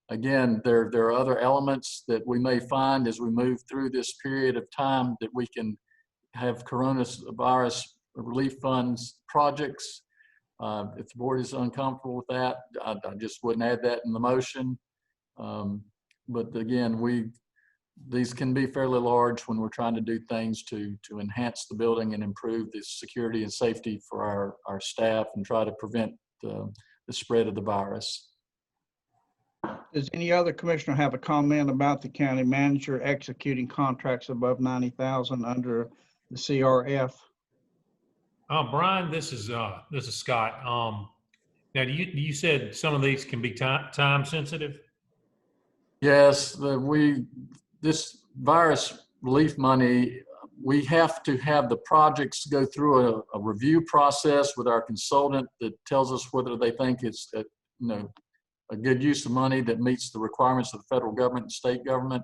Again, there are other elements that we may find as we move through this period of time that we can have coronavirus relief funds projects. If the board is uncomfortable with that, I just wouldn't add that in the motion. But again, these can be fairly large when we're trying to do things to enhance the building and improve the security and safety for our staff and try to prevent the spread of the virus. Does any other commissioner have a comment about the county manager executing contracts above 90,000 under the CRF? Brian, this is Scott. Now, you said some of these can be time sensitive? Yes, this virus relief money, we have to have the projects go through a review process with our consultant that tells us whether they think it's a good use of money that meets the requirements of the federal government and state government.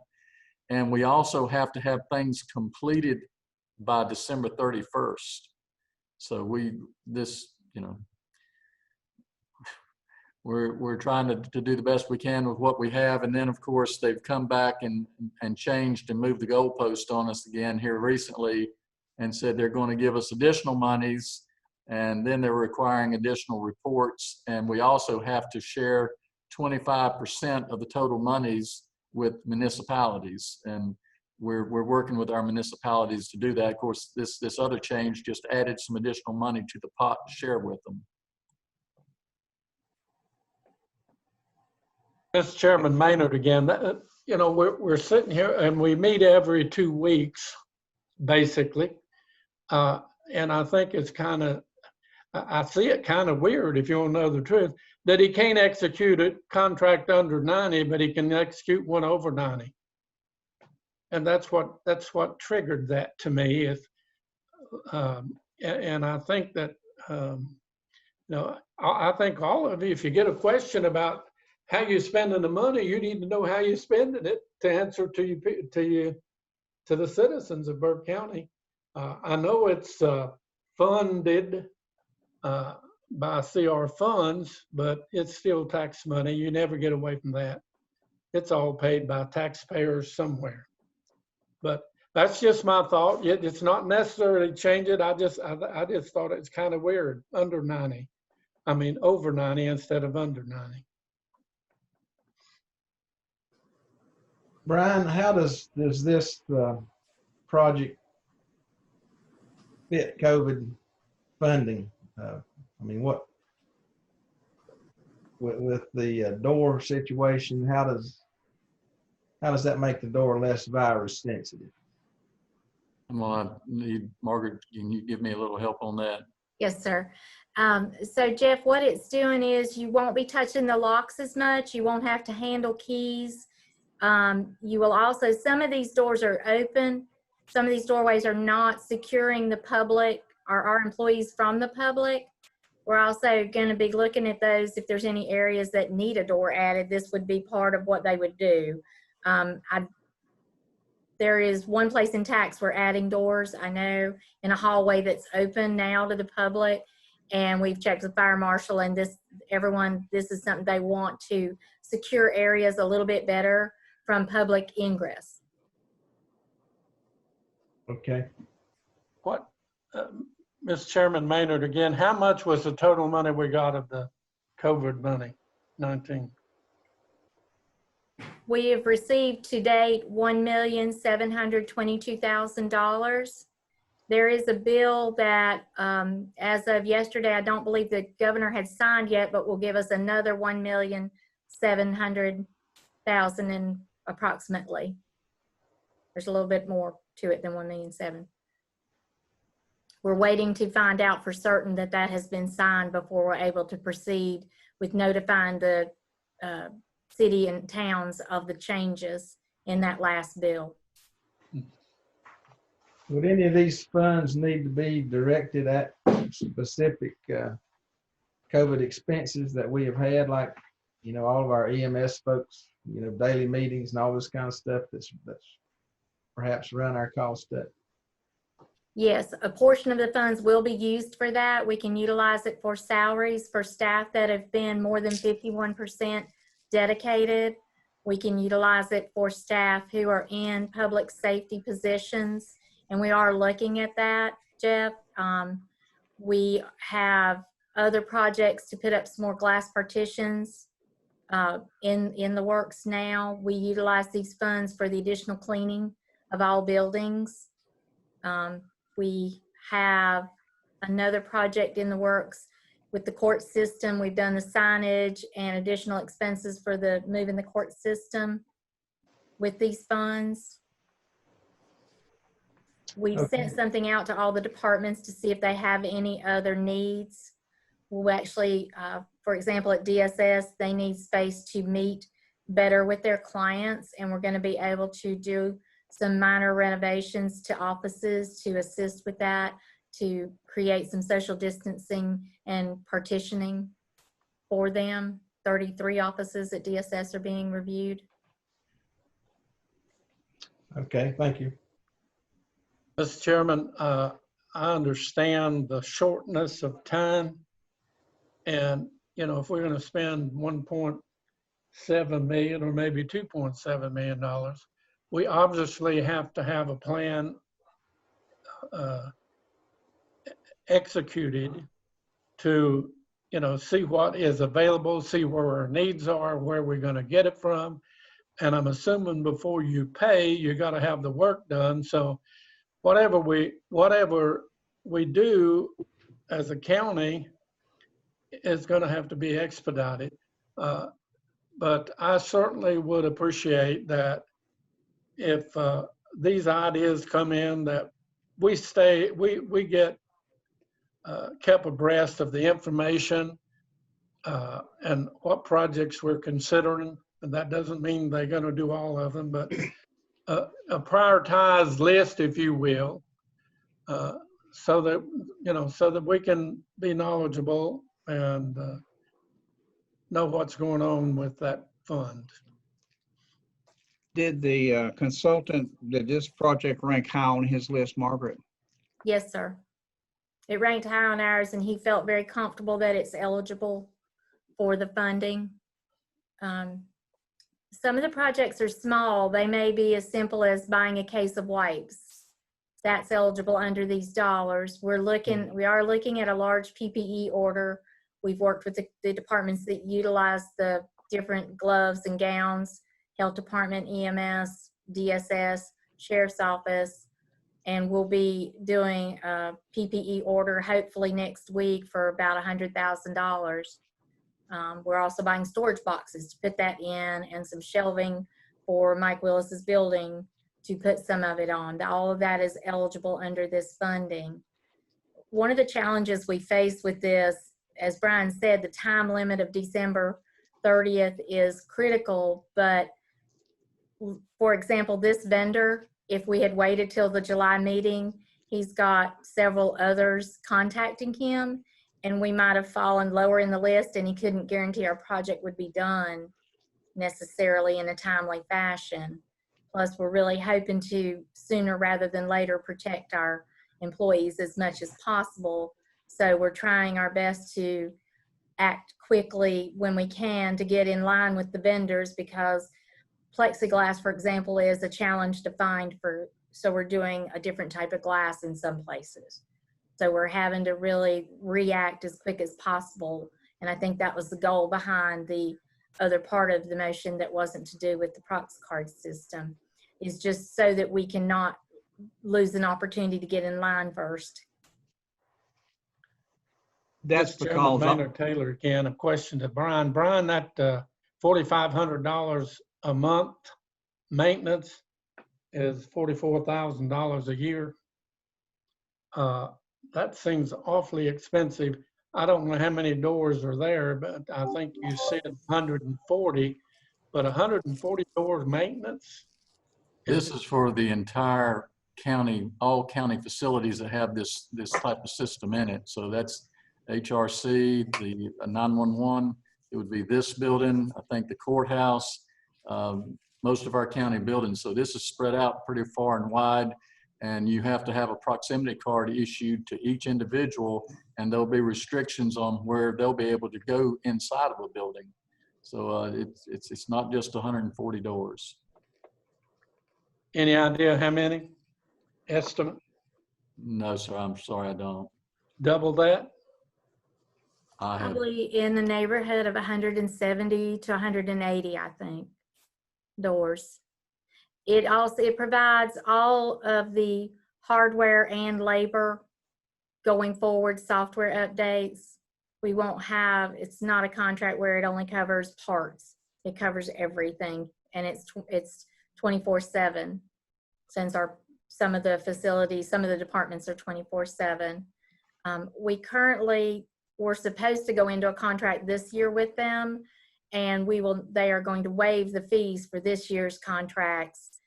And we also have to have things completed by December 31st. So we're trying to do the best we can with what we have. And then of course they've come back and changed and moved the goalpost on us again here recently and said they're going to give us additional monies, and then they're requiring additional reports. And we also have to share 25% of the total monies with municipalities. And we're working with our municipalities to do that. Of course, this other change just added some additional money to the pot to share with them. Mr. Chairman Maynard again. We're sitting here and we meet every 2 weeks, basically. And I think it's I see it kind of weird, if you want to know the truth, that he can't execute a contract under 90, but he can execute one over 90. And that's what triggered that to me. And I think that, I think all of you, if you get a question about how you're spending the money, you need to know how you're spending it to answer to the citizens of Burke County. I know it's funded by CR funds, but it's still tax money. You never get away from that. It's all paid by taxpayers somewhere. But that's just my thought. It's not necessarily change it. I just thought it's kind of weird. Under 90. I mean, over 90 instead of under 90. Brian, how does this project fit COVID funding? I mean, what with the door situation? How does that make the door less virus sensitive? Well, I need Margaret. Can you give me a little help on that? Yes, sir. So Jeff, what it's doing is you won't be touching the locks as much. You won't have to handle keys. You will also, some of these doors are open. Some of these doorways are not securing the public or our employees from the public. We're also going to be looking at those. If there's any areas that need a door added, this would be part of what they would do. There is one place in Ncacc we're adding doors, I know, in a hallway that's open now to the public. And we've checked with fire marshal, and this is something they want to secure areas a little bit better from public ingress. Okay. What, Mr. Chairman Maynard again, how much was the total money we got of the COVID money, 19? We have received to date $1,722,000. There is a bill that, as of yesterday, I don't believe the governor had signed yet, but will give us another $1,700,000 in approximately. There's a little bit more to it than $1,700,000. We're waiting to find out for certain that that has been signed before we're able to proceed with notifying the city and towns of the changes in that last bill. Would any of these funds need to be directed at specific COVID expenses that we have had, like, all of our EMS folks, daily meetings and all this kind of stuff that's perhaps run our cost up? Yes, a portion of the funds will be used for that. We can utilize it for salaries for staff that have been more than 51% dedicated. We can utilize it for staff who are in public safety positions. And we are looking at that, Jeff. We have other projects to put up some more glass partitions in the works now. We utilize these funds for the additional cleaning of all buildings. We have another project in the works with the court system. We've done the signage and additional expenses for the moving the court system with these funds. We've sent something out to all the departments to see if they have any other needs. We'll actually, for example, at DSS, they need space to meet better with their clients, and we're going to be able to do some minor renovations to offices to assist with that, to create some social distancing and partitioning for them. 33 offices at DSS are being reviewed. Okay, thank you. Mr. Chairman, I understand the shortness of time. And, you know, if we're going to spend 1.7 million or maybe $2.7 million, we obviously have to have a plan executed to, you know, see what is available, see where our needs are, where we're going to get it from. And I'm assuming before you pay, you got to have the work done. So whatever we do as a county is going to have to be expedited. But I certainly would appreciate that if these ideas come in, that we get kept abreast of the information and what projects we're considering. And that doesn't mean they're going to do all of them, but a prioritized list, if you will, so that, you know, so that we can be knowledgeable and know what's going on with that fund. Did the consultant, did this project rank high on his list, Margaret? Yes, sir. It ranked high on ours, and he felt very comfortable that it's eligible for the funding. Some of the projects are small. They may be as simple as buying a case of wipes. That's eligible under these dollars. We are looking at a large PPE order. We've worked with the departments that utilize the different gloves and gowns, Health Department, EMS, DSS, Sheriff's Office, and we'll be doing a PPE order hopefully next week for about $100,000. We're also buying storage boxes to put that in, and some shelving for Mike Willis's building to put some of it on. All of that is eligible under this funding. One of the challenges we face with this, as Brian said, the time limit of December 30th is critical, but for example, this vendor, if we had waited till the July meeting, he's got several others contacting him, and we might have fallen lower in the list, and he couldn't guarantee our project would be done necessarily in a timely fashion. Plus, we're really hoping to sooner rather than later protect our employees as much as possible. So we're trying our best to act quickly when we can to get in line with the vendors, because plexiglass, for example, is a challenge to find so we're doing a different type of glass in some places. So we're having to really react as quick as possible. And I think that was the goal behind the other part of the motion that wasn't to do with the prox card system, is just so that we cannot lose an opportunity to get in line first. That's because Maynard Taylor again, a question to Brian. Brian, that $4,500 a month maintenance is $44,000 a year. That seems awfully expensive. I don't know how many doors are there, but I think you said 140, but 140 doors maintenance? This is for the entire county, all county facilities that have this type of system in it. So that's HRC, the 911, it would be this building, I think the courthouse, most of our county buildings. So this is spread out pretty far and wide, and you have to have a proximity card issued to each individual, and there'll be restrictions on where they'll be able to go inside of a building. So it's not just 140 doors. Any idea how many? Estimate? No, sir, I'm sorry, I don't. Double that? Probably in the neighborhood of 170 to 180, I think, doors. It provides all of the hardware and labor going forward, software updates. we won't have, it's not a contract where it only covers parts. It covers everything, and it's 24/7, since some of the facilities, some of the departments are 24/7. We currently were supposed to go into a contract this year with them, and they are going to waive the fees for this year's contracts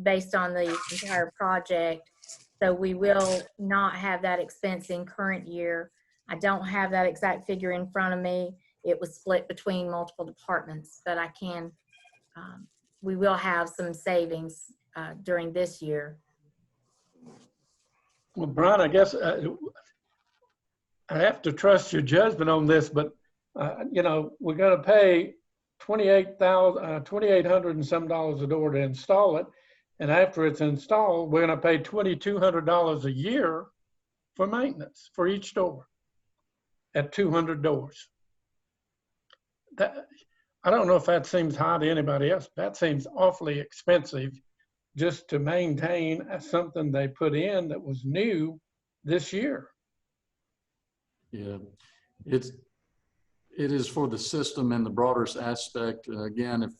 based on the entire project. So we will not have that expense in current year. I don't have that exact figure in front of me. It was split between multiple departments, but we will have some savings during this year. Well, Brian, I guess I have to trust your judgment on this, but you know, we're going to pay $2,800 and some dollars a door to install it, and after it's installed, we're going to pay $2,200 a year for maintenance for each door at 200 doors. I don't know if that seems high to anybody else. That seems awfully expensive just to maintain something they put in that was new this year. Yeah, it is for the system and the broader aspect. Again, if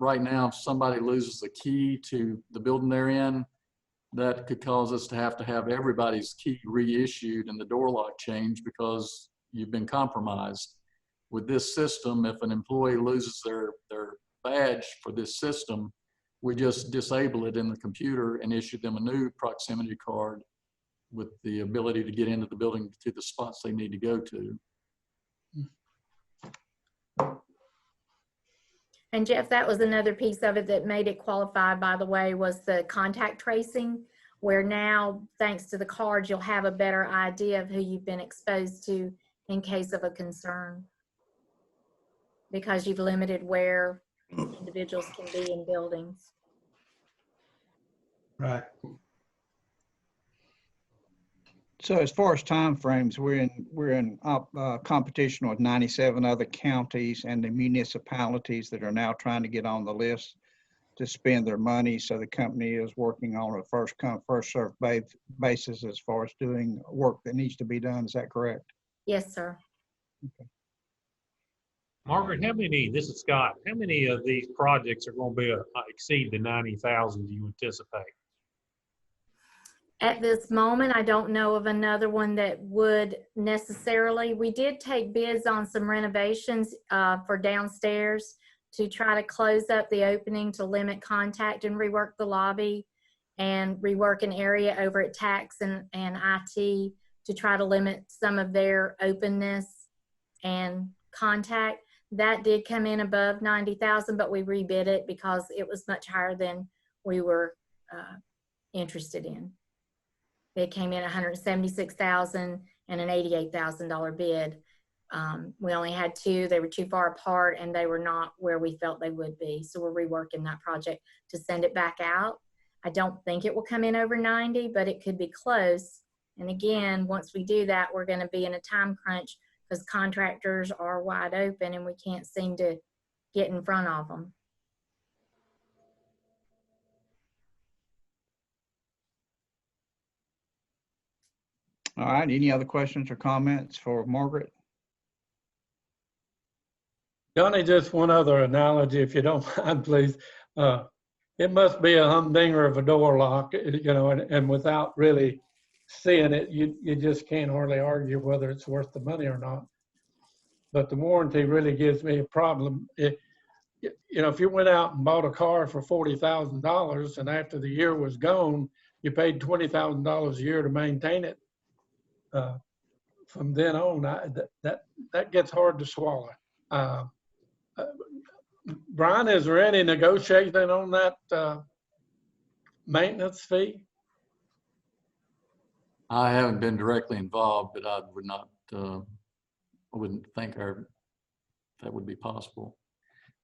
right now, if somebody loses the key to the building they're in, that could cause us to have everybody's key reissued and the door lock changed because you've been compromised. With this system, if an employee loses their badge for this system, we just disable it in the computer and issue them a new proximity card with the ability to get into the building to the spots they need to go to. And Jeff, that was another piece of it that made it qualify, by the way, was the contact tracing, where now, thanks to the cards, you'll have a better idea of who you've been exposed to in case of a concern, because you've limited where individuals can be in buildings. Right. So as far as timeframes, we're in competition with 97 other counties and the municipalities that are now trying to get on the list to spend their money. So the company is working on a first come, first served basis as far as doing work that needs to be done. Is that correct? Yes, sir. Okay. Margaret, this is Scott, how many of these projects are going to be exceed the 90,000 you anticipate? At this moment, I don't know of another one that would necessarily. We did take bids on some renovations for downstairs to try to close up the opening to limit contact and rework the lobby and rework an area over at tax and IT to try to limit some of their openness and contact. That did come in above 90,000, but we rebid it because it was much higher than we were interested in. It came in $176,000 and an $88,000 bid. We only had two. They were too far apart and they were not where we felt they would be. So we're reworking that project to send it back out. I don't think it will come in over 90, but it could be close. And again, once we do that, we're going to be in a time crunch because contractors are wide open and we can't seem to get in front of them. All right. Any other questions or comments for Margaret? Johnny, just one other analogy, if you don't mind, please. It must be a humdinger of a door lock, you know, and without really seeing it, you just can't hardly argue whether it's worth the money or not. But the warranty really gives me a problem. You know, if you went out and bought a car for $40,000 and after the year was gone, you paid $20,000 a year to maintain it. From then on, that gets hard to swallow. Brian, is there any negotiating on that maintenance fee? I haven't been directly involved, but I would not, I wouldn't think that would be possible.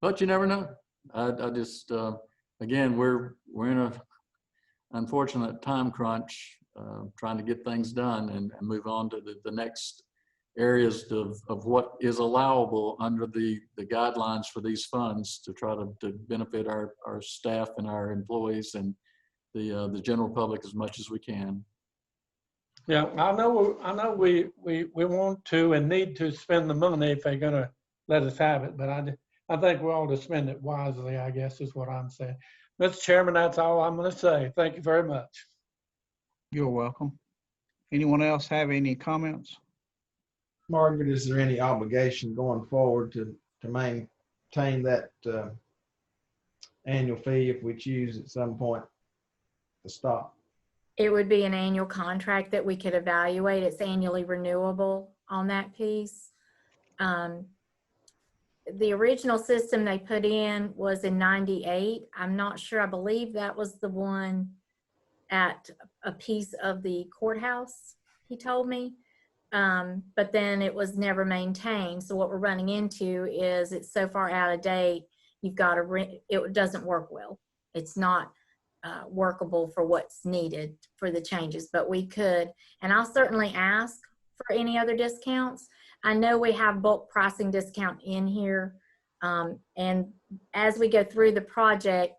But you never know. I just, again, we're in a unfortunate time crunch, trying to get things done and move on to the next areas of what is allowable under the guidelines for these funds to try to benefit our staff and our employees and the general public as much as we can. Yeah, I know we want to and need to spend the money if they're gonna let us have it, but I think we ought to spend it wisely, I guess is what I'm saying. Mr. Chairman, that's all I'm gonna say. Thank you very much. You're welcome. Anyone else have any comments? Margaret, is there any obligation going forward to maintain that annual fee if we choose at some point to stop? It would be an annual contract that we could evaluate. It's annually renewable on that piece. The original system they put in was in '98. I'm not sure. I believe that was the one at a piece of the courthouse, he told me. But then it was never maintained. So what we're running into is it's so far out of date, you've got to, it doesn't work well. It's not workable for what's needed for the changes, but we could, and I'll certainly ask for any other discounts. I know we have bulk pricing discount in here. And as we go through the project,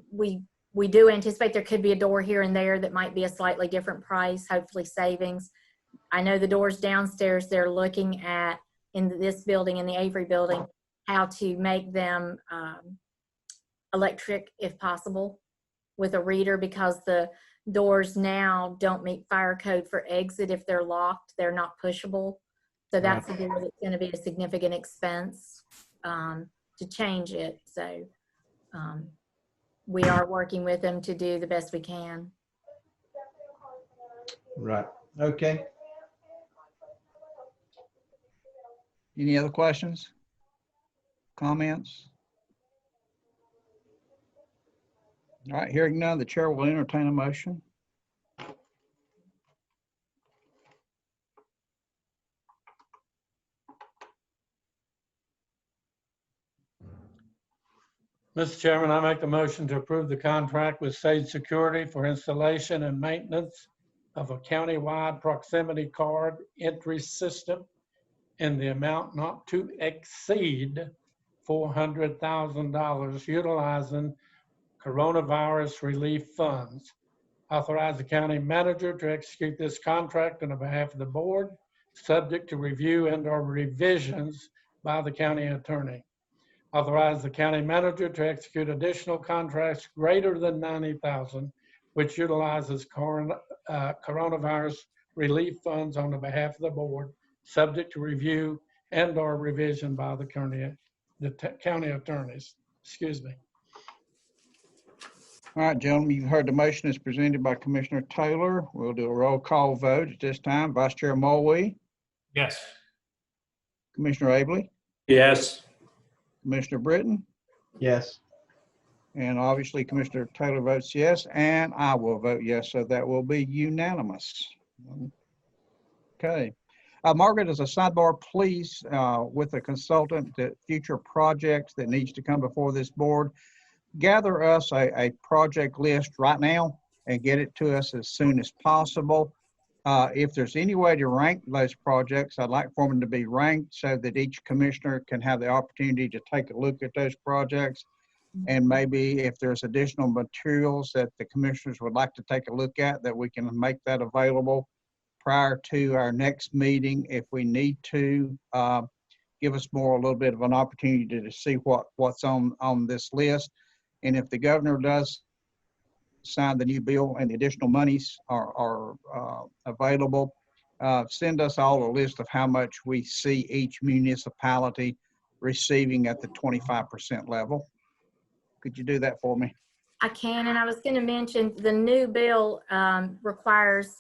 we do anticipate there could be a door here and there that might be a slightly different price, hopefully savings. I know the doors downstairs, they're looking at, in this building, in the Avery building, how to make them electric if possible with a reader, because the doors now don't meet fire code for exit. If they're locked, they're not pushable. So that's a door that's going to be a significant expense to change it. So we are working with them to do the best we can. Right. Okay. Any other questions? Comments? All right, hearing none, the chair will entertain a motion. Mr. Chairman, I make the motion to approve the contract with Sage Security for installation and maintenance of a countywide proximity card entry system in the amount not to exceed $400,000 utilizing coronavirus relief funds. Authorize the county manager to execute this contract on behalf of the board, subject to review and/or revisions by the county attorney. Authorize the county manager to execute additional contracts greater than $90,000, which utilizes coronavirus relief funds on the behalf of the board, subject to review and/or revision by the county attorneys. Excuse me. All right, gentlemen, you've heard the motion is presented by Commissioner Taylor. We'll do a roll call vote at this time. Vice Chair Mulwee, Yes. Commissioner Abley, Yes. Commissioner Britton, Yes. and obviously Commissioner Taylor votes yes, and I will vote yes, so that will be unanimous. Okay. Margaret, as a sidebar, please, with a consultant, that future projects that needs to come before this board, gather us a project list right now and get it to us as soon as possible. If there's any way to rank those projects, I'd like for them to be ranked so that each commissioner can have the opportunity to take a look at those projects. And maybe if there's additional materials that the commissioners would like to take a look at, that we can make that available prior to our next meeting if we need to. Give us a little bit of an opportunity to see what's on this list. And if the governor does sign the new bill and the additional monies are available, send us all a list of how much we see each municipality receiving at the 25% level. Could you do that for me? I can, and I was going to mention the new bill requires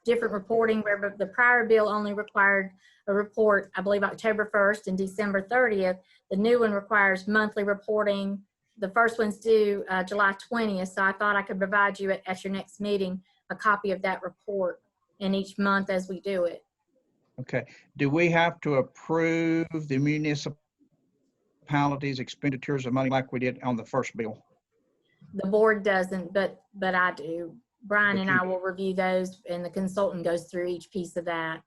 different reporting, where the prior bill only required a report, I believe, October 1st and December 30th. The new one requires monthly reporting. The first one's due July 20th, so I thought I could provide you at your next meeting a copy of that report in each month as we do it. Okay. Do we have to approve the municipalities' expenditures of money like we did on the first bill? The board doesn't, but I do. Brian and I will review those, and the consultant goes through each piece of that.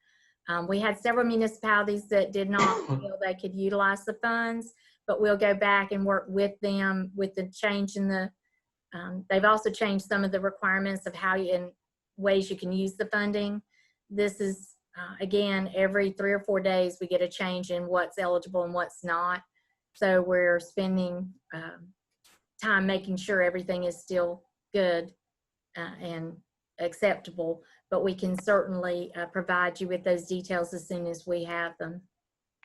We had several municipalities that did not feel they could utilize the funds, but we'll go back and work with them with the change in the, they've also changed some of the requirements of how you, and ways you can use the funding. This is, again, every 3 or 4 days, we get a change in what's eligible and what's not. So we're spending time making sure everything is still good and acceptable, but we can certainly provide you with those details as soon as we have them.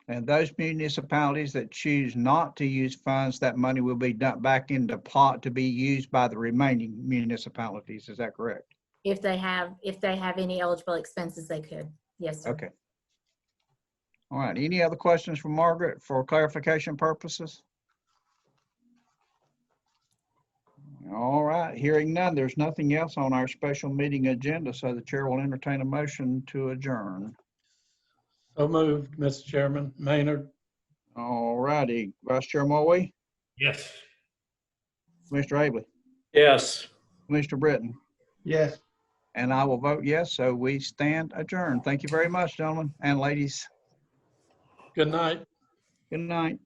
And those municipalities that choose not to use funds, that money will be dumped back into pot to be used by the remaining municipalities. Is that correct? If they have any eligible expenses, they could. Yes, sir. Okay. All right. Any other questions for Margaret for clarification purposes? All right. Hearing none, there's nothing else on our special meeting agenda, so the chair will entertain a motion to adjourn. So moved, Mr. Chairman. Maynard? All righty. Vice Chair Moe, Yes. Mr. Abley, Yes. Mr. Britton, Yes. and I will vote yes, so we stand adjourned. Thank you very much, gentlemen and ladies. Good night. Good night.